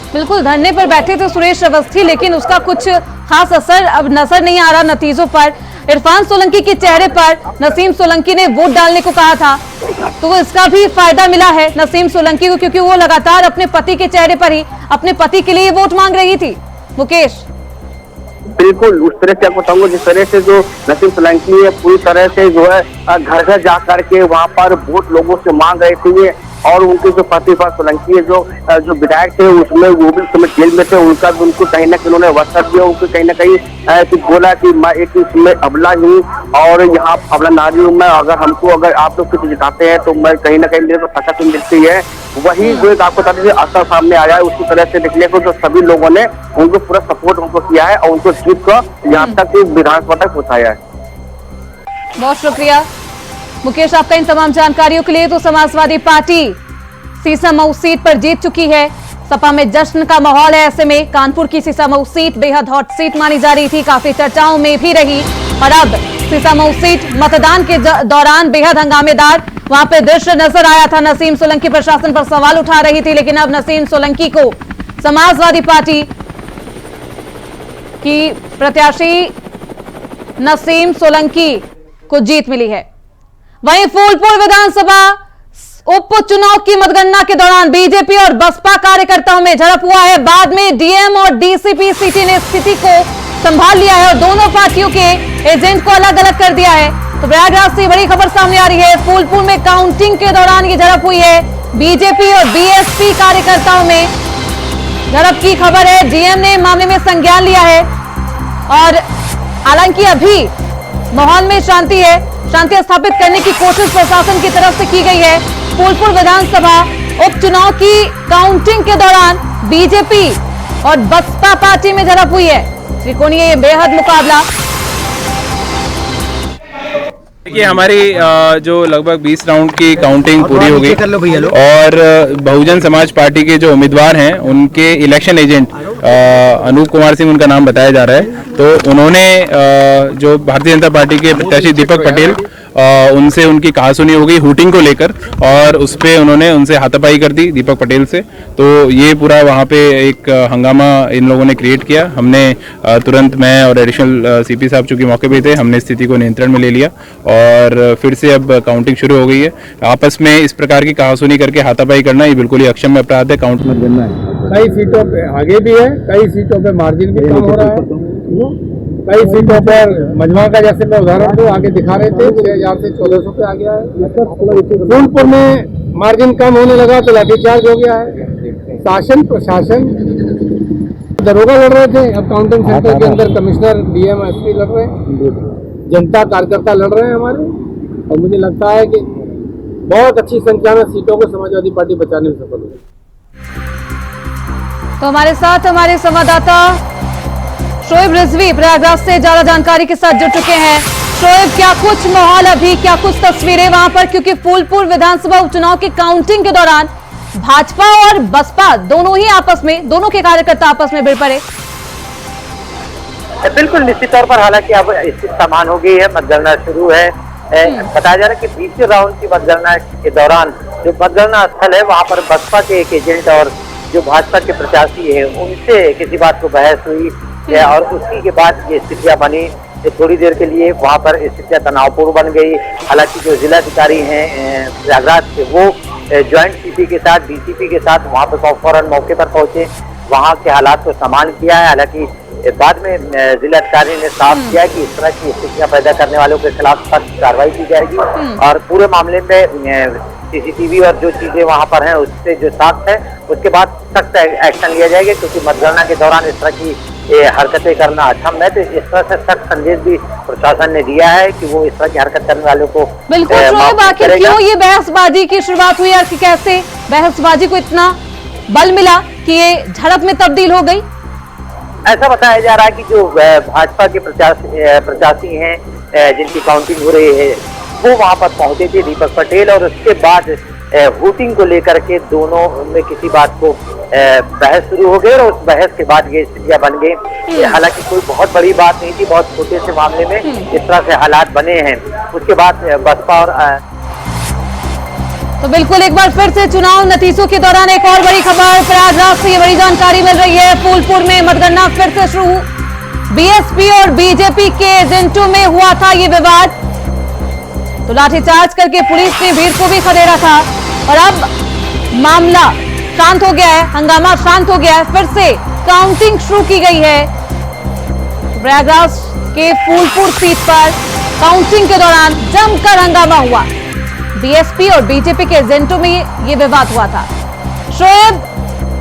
बिल्कुल धरने पर बैठे थे सुरेश अवस्थी, लेकिन उसका कुछ खास असर अब नजर नहीं आ रहा नतीजों पर। इरफान सोलंकी के चेहरे पर नसीम सोलंकी ने वोट डालने को कहा था, तो इसका भी फायदा मिला है नसीम सोलंकी को, क्योंकि वो लगातार अपने पति के चेहरे पर ही अपने पति के लिए वोट मांग रही थी। मुकेश, बिल्कुल उस तरह से आपको बताऊंगा, जिस तरह से जो नसीम सोलंकी है पूरी तरह से जो है घर घर जा करके वहाँ पर वोट लोगों से मांग रहे थे और उनके जो प्रतिभा सोलंकी है जो विधायक थे उसमें वो भी समय जेल में थे, उनका भी उनको कहीं ना कहीं उन्होंने वसत दिया, उनको कहीं ना कहीं बोला कि मैं एक इसमें अबला हूँ और यहाँ अबला नारी हूँ मैं, अगर आप लोग कुछ जिताते हैं तो मैं कहीं ना कहीं मेरे को ताकत मिलती है। वही जो एक आपको बता दीजिए असर सामने आया है, उसी तरह से देखने को जो सभी लोगों ने उनको पूरा सपोर्ट उनको किया है और उनको जीत कर यहाँ तक विधानसभा तक पहुँचाया है। बहुत शुक्रिया मुकेश आपका इन तमाम जानकारियों के लिए। तो समाजवादी पार्टी सीसामऊ सीट पर जीत चुकी है, सपा में जश्न का माहौल है। ऐसे में कानपुर की सीसामऊ सीट बेहद हॉट सीट मानी जा रही थी, काफी चर्चाओं में भी रही और अब सीसामऊ सीट मतदान के दौरान बेहद हंगामेदार वहां पे दृश्य नजर आया था। नसीम सोलंकी प्रशासन पर सवाल उठा रही थी, लेकिन अब नसीम सोलंकी को समाजवादी पार्टी की प्रत्याशी नसीम सोलंकी को जीत मिली है। वहीं फूलपुर विधानसभा उपचुनाव की मतगणना के दौरान बीजेपी और बसपा कार्यकर्ताओं में झड़प हुआ है। बाद में डीएम और डीसीपी सिटी ने स्थिति को संभाल लिया है और दोनों पार्टियों के एजेंट को अलग अलग कर दिया है। तो प्रयागराज से बड़ी खबर सामने आ रही है, फूलपुर में काउंटिंग के दौरान ये झड़प हुई है। बीजेपी और बीएसपी कार्यकर्ताओं में झड़प की खबर है। डीएम ने मामले में संज्ञान लिया है और हालांकि अभी माहौल में शांति है, शांति स्थापित करने की कोशिश प्रशासन की तरफ से की गई है। फूलपुर विधानसभा उपचुनाव की काउंटिंग के दौरान बीजेपी और बसपा पार्टी में झड़प हुई है। त्रिकोणीय ये बेहद मुकाबला। देखिए हमारी जो लगभग 20 राउंड की काउंटिंग पूरी हो गई और बहुजन समाज पार्टी के जो उम्मीदवार हैं उनके इलेक्शन एजेंट अनूप कुमार सिंह उनका नाम बताया जा रहा है। तो उन्होंने जो भारतीय जनता पार्टी के प्रत्याशी दीपक पटेल, उनसे उनकी कहासुनी हो गई हूटिंग को लेकर, और उस पे उन्होंने उनसे हाथापाई कर दी दीपक पटेल से। तो ये पूरा वहाँ पे एक हंगामा इन लोगों ने क्रिएट किया। हमने तुरंत, मैं और एडिशनल सीपी साहब चूंकि मौके पे थे, हमने स्थिति को नियंत्रण में ले लिया और फिर से अब काउंटिंग शुरू हो गई है। आपस में इस प्रकार की कहासुनी करके हाथापाई करना ये बिल्कुल ही अक्षम्य अपराध है। काउंट मत करना है। कई सीटों पे आगे भी है, कई सीटों पे मार्जिन भी कम हो रहा है। कई सीटों पर मजमा का, जैसे मैं उदाहरण दूं, आगे दिखा रहे थे 6000 से 1400 पे आ गया है। फूलपुर में मार्जिन कम होने लगा तो लाठीचार्ज हो गया है। शासन प्रशासन, दरोगा लड़ रहे थे, अब काउंटिंग सेंटर के अंदर कमिश्नर, डीएम, एसपी लड़ रहे हैं, जनता कार्यकर्ता लड़ रहे हैं हमारे। और मुझे लगता है कि बहुत अच्छी संख्या में सीटों को समाजवादी पार्टी बचाने में सफल हुई। तो हमारे साथ हमारे संवाददाता शोएब रिजवी प्रयागराज से ज्यादा जानकारी के साथ जुड़ चुके हैं। शोएब, क्या कुछ माहौल अभी, क्या कुछ तस्वीरें वहां पर, क्योंकि फूलपुर विधानसभा उपचुनाव की काउंटिंग के दौरान भाजपा और बसपा दोनों ही आपस में, दोनों के कार्यकर्ता आपस में भिड़ पड़े। बिल्कुल निश्चित तौर पर, हालांकि अब स्थिति समान हो गई है, मतगणना शुरू है। बताया जा रहा है कि 20वें राउंड की मतगणना के दौरान जो मतगणना स्थल है वहां पर बसपा के एक एजेंट और जो भाजपा के प्रत्याशी है उनसे किसी बात को बहस हुई और उसी के बाद ये स्थितियां बनी। थोड़ी देर के लिए वहां पर स्थितियां तनावपूर्ण बन गई। हालांकि जो जिलाधिकारी हैं प्रयागराज के, वो ज्वाइंट सीपी के साथ, डीसीपी के साथ वहां पर फौरन मौके पर पहुंचे, वहां के हालात को सामान्य किया है। हालांकि बाद में जिलाधिकारी ने साफ किया कि इस तरह की स्थितियां पैदा करने वालों के खिलाफ सख्त कार्रवाई की जाएगी और पूरे मामले में सीसीटीवी और जो चीजें वहां पर हैं उससे जो साक्ष्य है उसके बाद सख्त एक्शन लिया जाएगा, क्योंकि मतगणना के दौरान इस तरह की हरकतें करना अक्षम्य है। तो इस तरह से सख्त संदेश भी प्रशासन ने दिया है कि वो इस तरह की हरकत करने वालों को बिल्कुल। आखिर क्यों ये बहसबाजी की शुरुआत हुई और कैसे बहसबाजी को इतना बल मिला कि ये झड़प में तब्दील हो गई? ऐसा बताया जा रहा है कि जो भाजपा के प्रत्याशी हैं जिनकी काउंटिंग हो रही है वो वहां पर पहुंचे थे, दीपक पटेल, और उसके बाद वोटिंग को लेकर के दोनों में किसी बात को बहस शुरू हो गई और उस बहस के बाद ये स्थितियां बन गई। हालांकि कोई बहुत बड़ी बात नहीं थी, बहुत छोटे से मामले में इस तरह से हालात बने हैं। उसके बाद बसपा और तो बिल्कुल एक बार फिर से चुनाव नतीजों के दौरान एक और बड़ी खबर प्रयागराज से ये बड़ी जानकारी मिल रही है। फूलपुर में मतगणना फिर से शुरू। बीएसपी और बीजेपी के एजेंटों में हुआ था ये विवाद, तो लाठीचार्ज करके पुलिस ने भीड़ को भी खदेड़ा था और अब मामला शांत हो गया है, हंगामा शांत हो गया है। फिर से काउंटिंग शुरू की गई है। प्रयागराज के फूलपुर सीट पर काउंटिंग के दौरान जमकर हंगामा हुआ। बीएसपी और बीजेपी के एजेंटों में ये विवाद हुआ था। शोएब,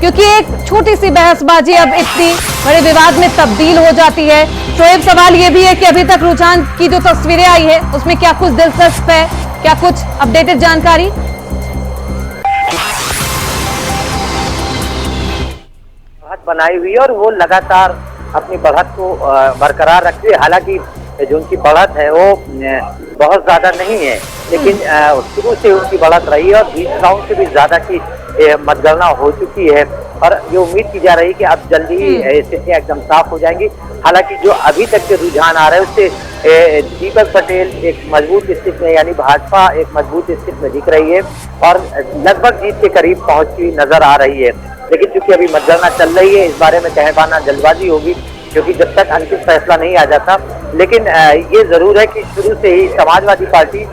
क्योंकि एक छोटी सी बहसबाजी अब इतनी बड़े विवाद में तब्दील हो जाती है। शोएब, सवाल ये भी है कि अभी तक रुझान की जो तस्वीरें आई है उसमें क्या कुछ दिलचस्प है, क्या कुछ अपडेटेड जानकारी? बढ़त बनाई हुई है और वो लगातार अपनी बढ़त को बरकरार रखती है। हालांकि जो उनकी बढ़त है वो बहुत ज्यादा नहीं है, लेकिन शुरू से उनकी बढ़त रही है और 20 राउंड से भी ज्यादा की मतगणना हो चुकी है और ये उम्मीद की जा रही है कि अब जल्दी ही स्थितियां एकदम साफ हो जाएंगी। हालांकि जो अभी तक के रुझान आ रहे हैं उससे दीपक पटेल एक मजबूत स्थिति में, यानी भाजपा एक मजबूत स्थिति में दिख रही है और लगभग जीत के करीब पहुंची नजर आ रही है। लेकिन चूंकि अभी मतगणना चल रही है, इस बारे में कह पाना जल्दबाजी होगी, क्योंकि जब तक अंतिम फैसला नहीं आ जाता। लेकिन ये जरूर है कि शुरू से ही समाजवादी पार्टी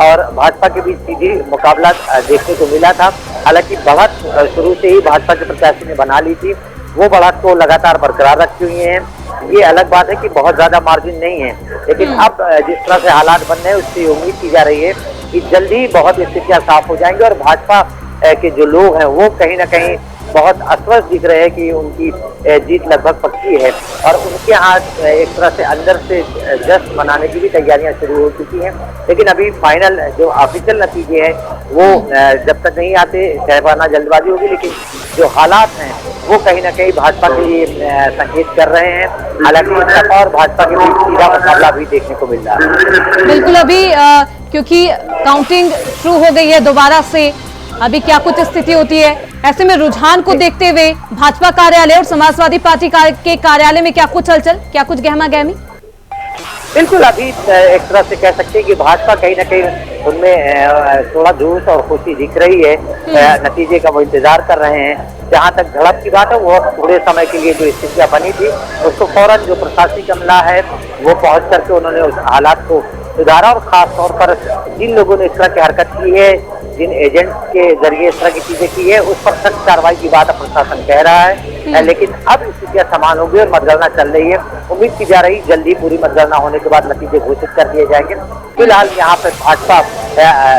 और भाजपा के बीच सीधी मुकाबला देखने को मिला था। हालांकि बढ़त शुरू से ही भाजपा के प्रत्याशी ने बना ली थी, वो बढ़त को लगातार बरकरार रखी हुई है। ये अलग बात है कि बहुत ज्यादा मार्जिन नहीं है, लेकिन अब जिस तरह से हालात बन रहे हैं उससे उम्मीद की जा रही है कि जल्दी बहुत स्थितियां साफ हो जाएंगी और भाजपा के जो लोग हैं वो कहीं ना कहीं बहुत अस्वस्थ दिख रहे हैं कि उनकी जीत लगभग पक्की है और उनके यहाँ एक तरह से अंदर से जश्न मनाने की भी तैयारियां शुरू हो चुकी हैं। लेकिन अभी फाइनल जो ऑफिशियल नतीजे हैं वो जब तक नहीं आते कह पाना जल्दबाजी होगी, लेकिन जो हालात हैं वो कहीं ना कहीं भाजपा के लिए संकेत कर रहे हैं। हालांकि सपा और भाजपा के बीच सीधा मुकाबला भी देखने को मिल रहा है। बिल्कुल, अभी क्योंकि काउंटिंग शुरू हो गई है दोबारा से, अभी क्या कुछ स्थिति होती है। ऐसे में रुझान को देखते हुए भाजपा कार्यालय और समाजवादी पार्टी के कार्यालय में क्या कुछ हलचल, क्या कुछ गहमा गहमी? बिल्कुल, अभी एक तरह से कह सकते हैं कि भाजपा कहीं ना कहीं उनमें थोड़ा जोश और खुशी दिख रही है। नतीजे का वो इंतजार कर रहे हैं। जहां तक झड़प की बात है, वो थोड़े समय के लिए जो स्थितियां बनी थी उसको फौरन जो प्रशासनिक अमला है वो पहुंच करके उन्होंने उस हालात को सुधारा। और खास तौर पर जिन लोगों ने इस तरह की हरकत की है, जिन एजेंट्स के जरिए इस तरह की चीजें की है, उस पर सख्त कार्रवाई की बात प्रशासन कह रहा है। लेकिन अब स्थितियां समान होगी और मतगणना चल रही है। उम्मीद की जा रही जल्दी पूरी मतगणना होने के बाद नतीजे घोषित कर दिए जाएंगे। फिलहाल यहाँ पे भाजपा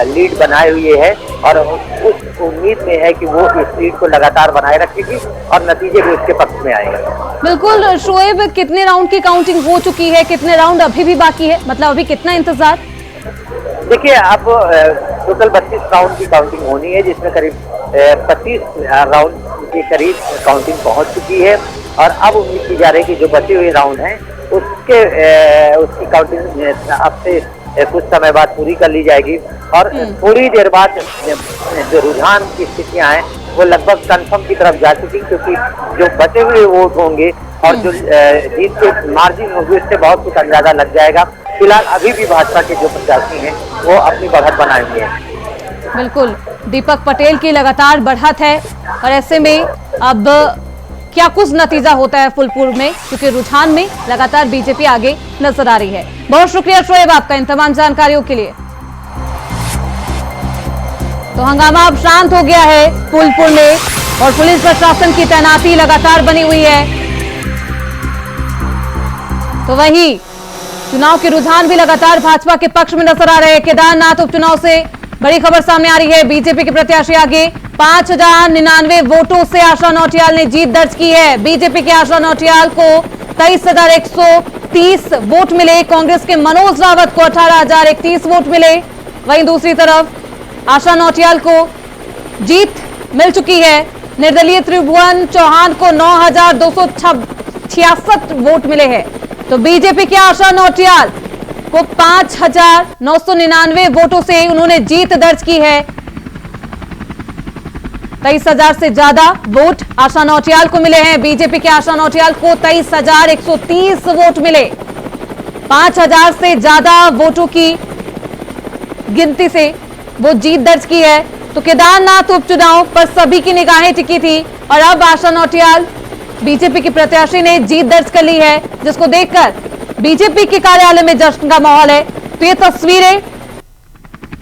लीड बनाए हुए है और उस उम्मीद में है कि वो इस लीड को लगातार बनाए रखेगी और नतीजे भी उसके पक्ष में आएंगे। बिल्कुल शोएब, कितने राउंड की काउंटिंग हो चुकी है, कितने राउंड अभी भी बाकी है, मतलब अभी कितना इंतजार? देखिए, अब टोटल 32 राउंड की काउंटिंग होनी है, जिसमें करीब 25 राउंड के करीब काउंटिंग पहुंच चुकी है। और अब उम्मीद की जा रही है कि जो बचे हुए राउंड हैं उसकी काउंटिंग अब से कुछ समय बाद पूरी कर ली जाएगी। और थोड़ी देर बाद जो रुझान की स्थितियां हैं वो लगभग कंफर्म की तरफ जा चुकी, क्योंकि जो बचे हुए वोट होंगे और जो जीत के मार्जिन होगी उससे बहुत कुछ अंदाजा लग जाएगा। फिलहाल अभी भी भाजपा के जो प्रत्याशी हैं वो अपनी बढ़त बनाए हुए हैं। बिल्कुल, दीपक पटेल की लगातार बढ़त है और ऐसे में अब क्या कुछ नतीजा होता है फुलपुर में, क्योंकि रुझान में लगातार बीजेपी आगे नजर आ रही है। बहुत शुक्रिया शोएब आपका इन तमाम जानकारियों के लिए। तो हंगामा अब शांत हो गया है फुलपुर में और पुलिस प्रशासन की तैनाती लगातार बनी हुई है। तो वहीं चुनाव के रुझान भी लगातार भाजपा के पक्ष में नजर आ रहे हैं। केदारनाथ उपचुनाव से बड़ी खबर सामने आ रही है। बीजेपी के प्रत्याशी आगे 5099 वोटों से आशा नौटियाल ने जीत दर्ज की है। बीजेपी के आशा नौटियाल को 23,130 वोट मिले। कांग्रेस के मनोज रावत को 18,031 वोट मिले। वहीं दूसरी तरफ आशा नौटियाल को जीत मिल चुकी है। निर्दलीय त्रिभुवन चौहान को 9,266 वोट मिले हैं। तो बीजेपी के आशा नौटियाल को 5,999 वोटों से उन्होंने जीत दर्ज की है। 23,000 से ज्यादा वोट आशा नौटियाल को मिले हैं। बीजेपी के आशा नौटियाल को 23,130 वोट मिले। 5,000 से ज्यादा वोटों की गिनती से वो जीत दर्ज की है। तो केदारनाथ उपचुनाव पर सभी की निगाहें टिकी थी और अब आशा नौटियाल बीजेपी के प्रत्याशी ने जीत दर्ज कर ली है, जिसको देखकर बीजेपी के कार्यालय में जश्न का माहौल है। तो ये तस्वीरें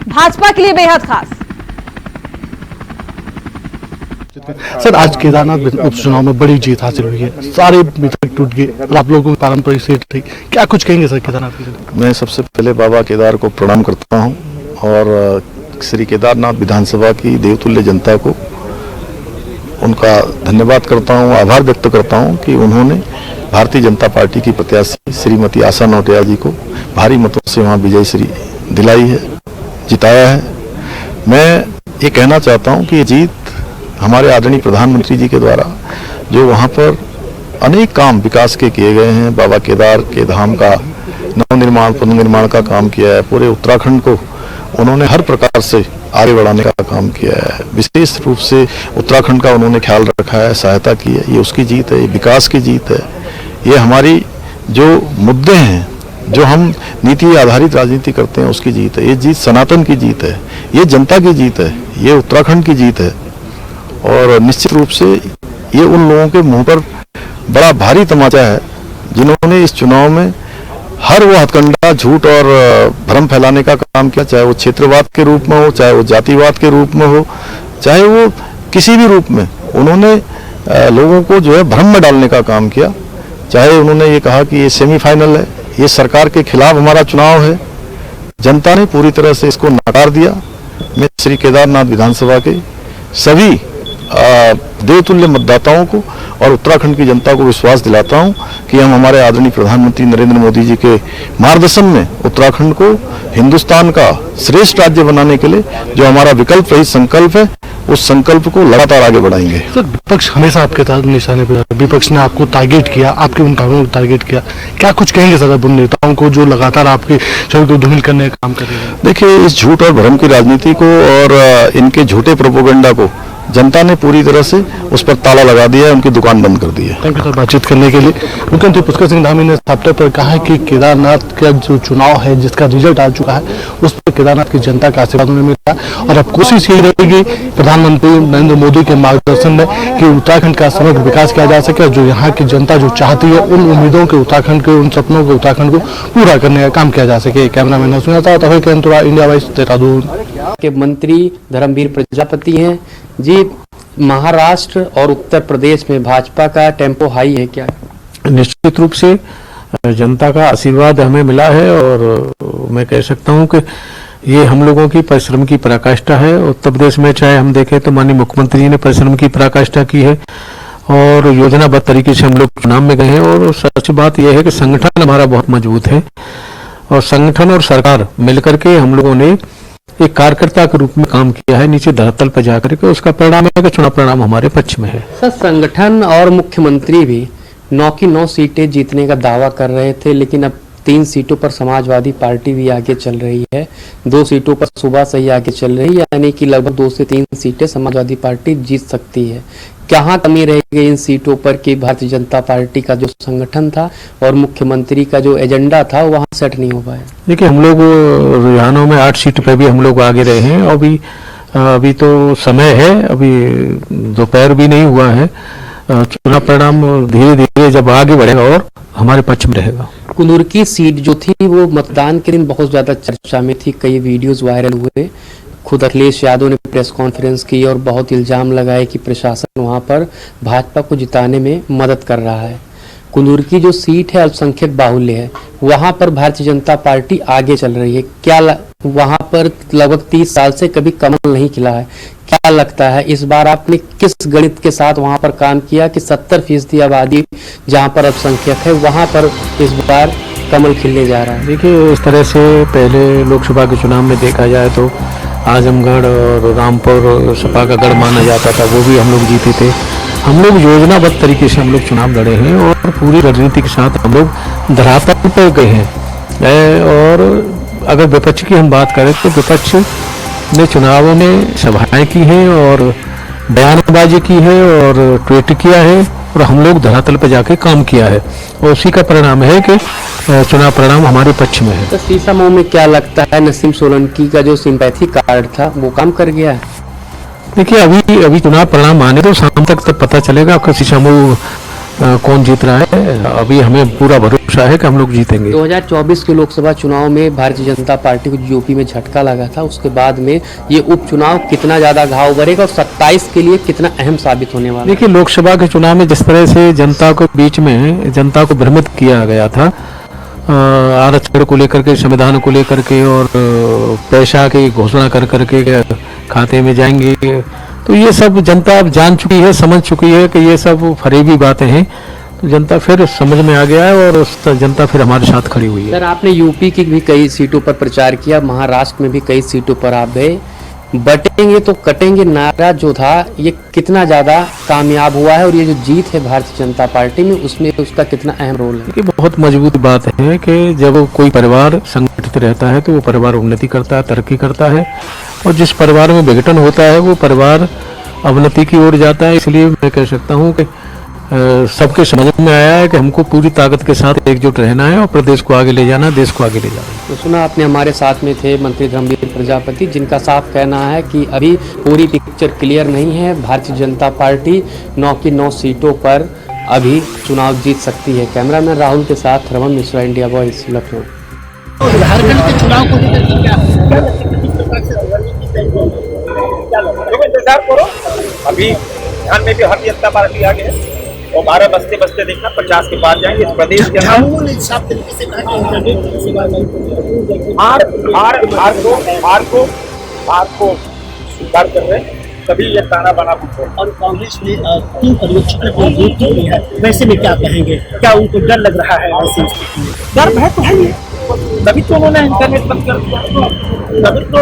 भाजपा के लिए बेहद खास। सर, आज केदारनाथ उपचुनाव में बड़ी जीत हासिल हुई है, सारे मीटर टूट गए और आप लोगों की पारंपरिक सीट थी, क्या कुछ कहेंगे सर केदारनाथ की? मैं सबसे पहले बाबा केदार को प्रणाम करता हूं और श्री केदारनाथ विधानसभा की देवतुल्य जनता को उनका धन्यवाद करता हूं, आभार व्यक्त करता हूं कि उन्होंने भारतीय जनता पार्टी की प्रत्याशी श्रीमती आशा नौटियाल जी को भारी मतों से वहां विजय श्री दिलाई है, जिताया है। मैं ये कहना चाहता हूं कि ये जीत हमारे आदरणीय प्रधानमंत्री जी के द्वारा जो वहां पर अनेक काम विकास के किए गए हैं, बाबा केदार के धाम का नवनिर्माण पुनर्निर्माण का काम किया है, पूरे उत्तराखंड को उन्होंने हर प्रकार से आगे बढ़ाने का काम किया है। विशेष रूप से उत्तराखंड का उन्होंने ख्याल रखा है, सहायता की है। ये उसकी जीत है, ये विकास की जीत है। ये हमारी जो मुद्दे हैं, जो हम नीति आधारित राजनीति करते हैं, उसकी जीत है। ये जीत सनातन की जीत है, ये जनता की जीत है, ये उत्तराखंड की जीत है। और निश्चित रूप से ये उन लोगों के मुंह पर बड़ा भारी तमाचा है जिन्होंने इस चुनाव में हर वो हथकंडा, झूठ और भ्रम फैलाने का काम किया, चाहे वो क्षेत्रवाद के रूप में हो, चाहे वो जातिवाद के रूप में हो, चाहे वो किसी भी रूप में। उन्होंने लोगों को जो है भ्रम में डालने का काम किया। चाहे उन्होंने ये कहा कि ये सेमीफाइनल है, ये सरकार के खिलाफ हमारा चुनाव है, जनता ने पूरी तरह से इसको नकार दिया। मैं श्री केदारनाथ विधानसभा के सभी देवतुल्य मतदाताओं को और उत्तराखंड की जनता को विश्वास दिलाता हूं कि हम हमारे आदरणीय प्रधानमंत्री नरेंद्र मोदी जी के मार्गदर्शन में उत्तराखंड को हिंदुस्तान का श्रेष्ठ राज्य बनाने के लिए जो हमारा विकल्प रहित संकल्प है, उस संकल्प को लगातार आगे बढ़ाएंगे। सर, विपक्ष हमेशा आपके साथ निशाने पर है। विपक्ष ने आपको टारगेट किया, आपके उन कामों को टारगेट किया, क्या कुछ कहेंगे सर उन नेताओं को जो लगातार आपके छवि को धूमिल करने का काम कर रहे हैं? देखिए, इस झूठ और भ्रम की राजनीति को और इनके झूठे प्रोपोगंडा को जनता ने पूरी तरह से उस पर ताला लगा दिया है, उनकी दुकान बंद कर दी है। थैंक यू सर बातचीत करने के लिए। मुख्यमंत्री पुष्कर सिंह धामी ने साफ तौर पर कहा है कि केदारनाथ का जो चुनाव है, जिसका रिजल्ट आ चुका है, उस पर केदारनाथ की जनता का आशीर्वाद उन्हें मिला है और अब कोशिश यही रहेगी प्रधानमंत्री नरेंद्र मोदी के मार्गदर्शन में कि उत्तराखंड का समग्र विकास किया जा सके और जो यहाँ की जनता जो चाहती है, उन उम्मीदों के उत्तराखंड के, उन सपनों के उत्तराखंड को पूरा करने का काम किया जा सके। कैमरामैन इंडिया वाइस देहरादून के मंत्री धर्मवीर प्रजापति हैं जी। महाराष्ट्र और उत्तर प्रदेश में भाजपा का टेम्पो हाई है क्या? निश्चित रूप से जनता का आशीर्वाद हमें मिला है और मैं कह सकता हूं कि ये हम लोगों की परिश्रम की पराकाष्ठा है। उत्तर प्रदेश में चाहे हम देखें तो माननीय मुख्यमंत्री जी ने परिश्रम की पराकाष्ठा की है और योजनाबद्ध तरीके से हम लोग चुनाव में गए हैं और सच बात यह है कि संगठन हमारा बहुत मजबूत है और संगठन और सरकार मिलकर के हम लोगों ने एक कार्यकर्ता के रूप में काम किया है नीचे धरातल पर जाकर के। उसका परिणाम है कि चुनाव परिणाम हमारे पक्ष में है। सर, संगठन और मुख्यमंत्री भी 9 की 9 सीटें जीतने का दावा कर रहे थे, लेकिन अब 3 सीटों पर समाजवादी पार्टी भी आगे चल रही है, 2 सीटों पर सुबह से ही आगे चल रही है, यानी कि लगभग 2 से 3 सीटें समाजवादी पार्टी जीत सकती है। कहाँ कमी रहेगी इन सीटों पर कि भारतीय जनता पार्टी का जो संगठन था और मुख्यमंत्री का जो एजेंडा था वहाँ सेट नहीं हो पाया? देखिए, हम लोग रुझानों में 8 सीट पे भी हम लोग आगे रहे हैं। अभी तो समय है, अभी दोपहर भी नहीं हुआ है। चुनाव परिणाम धीरे धीरे जब आगे बढ़ेगा और हमारे पक्ष में रहेगा। कुनूर की सीट जो थी वो मतदान के दिन बहुत ज्यादा चर्चा में थी, कई वीडियोस वायरल हुए। खुद अखिलेश यादव ने प्रेस कॉन्फ्रेंस की और बहुत इल्जाम लगाए कि प्रशासन वहां पर भाजपा को जिताने में मदद कर रहा है। कुनूर की जो सीट है अल्पसंख्यक बाहुल्य है, वहां पर भारतीय जनता पार्टी आगे चल रही है। क्या वहां पर लगभग 30 साल से कभी कमल नहीं खिला है, क्या लगता है इस बार आपने किस गणित के साथ वहां पर काम किया कि 70% आबादी जहां पर अल्पसंख्यक है वहां पर इस बार कमल खिलने जा रहा है? देखिए, इस तरह से पहले लोकसभा के चुनाव में देखा जाए तो आजमगढ़ और रामपुर सपा का गढ़ माना जाता था, वो भी हम लोग जीते थे। हम लोग योजनाबद्ध तरीके से हम लोग चुनाव लड़े हैं और पूरी रणनीति के साथ हम लोग धरातल पर गए हैं। और अगर विपक्ष की हम बात करें तो विपक्ष ने चुनावों में सभाएं की हैं और बयानबाजी की है और ट्वीट किया है और हम लोग धरातल पर जाके काम किया है और उसी का परिणाम है कि चुनाव परिणाम हमारे पक्ष में है। तो शीशामऊ में क्या लगता है नसीम सोलंकी का जो सिंपैथी कार्ड था वो काम कर गया है? देखिए, अभी चुनाव परिणाम आने तो शाम तक पता चलेगा कि शीशामऊ कौन जीत रहा है। अभी हमें पूरा भरोसा है कि हम लोग जीतेंगे। 2024 के लोकसभा चुनाव में भारतीय जनता पार्टी को यूपी में झटका लगा था, उसके बाद में ये उपचुनाव कितना ज्यादा घाव भरेगा और 27 के लिए कितना अहम साबित होने वाला है? देखिए, लोकसभा के चुनाव में जिस तरह से जनता को बीच में जनता को भ्रमित किया गया था आरक्षण को लेकर के, संविधान को लेकर के और पैसा की घोषणा कर करके खाते में जाएंगे, तो ये सब जनता अब जान चुकी है, समझ चुकी है कि ये सब फरेबी बातें हैं। तो जनता फिर समझ में आ गया है और जनता फिर हमारे साथ खड़ी हुई है। सर, आपने यूपी की भी कई सीटों पर प्रचार किया, महाराष्ट्र में भी कई सीटों पर आप गए। बटेंगे तो कटेंगे नारा जो था ये कितना ज्यादा कामयाब हुआ है और ये जो जीत है भारतीय जनता पार्टी में उसमें उसका कितना अहम रोल है? ये बहुत मजबूत बात है कि जब कोई परिवार संगठित रहता है तो वो परिवार उन्नति करता है, तरक्की करता है और जिस परिवार में विघटन होता है वो परिवार अवनति की ओर जाता है। इसलिए मैं कह सकता हूँ कि सबके समझ में आया है कि हमको पूरी ताकत के साथ एकजुट रहना है और प्रदेश को आगे ले जाना, देश को आगे ले जाना। तो सुना आपने, हमारे साथ में थे मंत्री धर्मवीर प्रजापति, जिनका साफ कहना है कि अभी पूरी पिक्चर क्लियर नहीं है। भारतीय जनता पार्टी 9 की 9 सीटों पर अभी चुनाव जीत सकती है। कैमरामैन राहुल के साथ रमन मिश्रा, इंडिया वॉइस, लखनऊ। झारखंड के चुनाव को लेकर क्या इंतजार करो, अभी ध्यान में भी भारतीय जनता पार्टी आगे है और 12 बजते देखना 50 के पार जाएंगे। इस प्रदेश के अंदर साफ तरीके से हार को स्वीकार कर रहे हैं। कभी ये ताना बाना पूछो। और कांग्रेस में 3 पर्यवेक्षकों को नियुक्त की है, वैसे में क्या कहेंगे, क्या उनको डर लग रहा है? ऐसी स्थिति में डर भय तो है ही, तभी तो उन्होंने इंटरनेट बंद कर दिया, तभी तो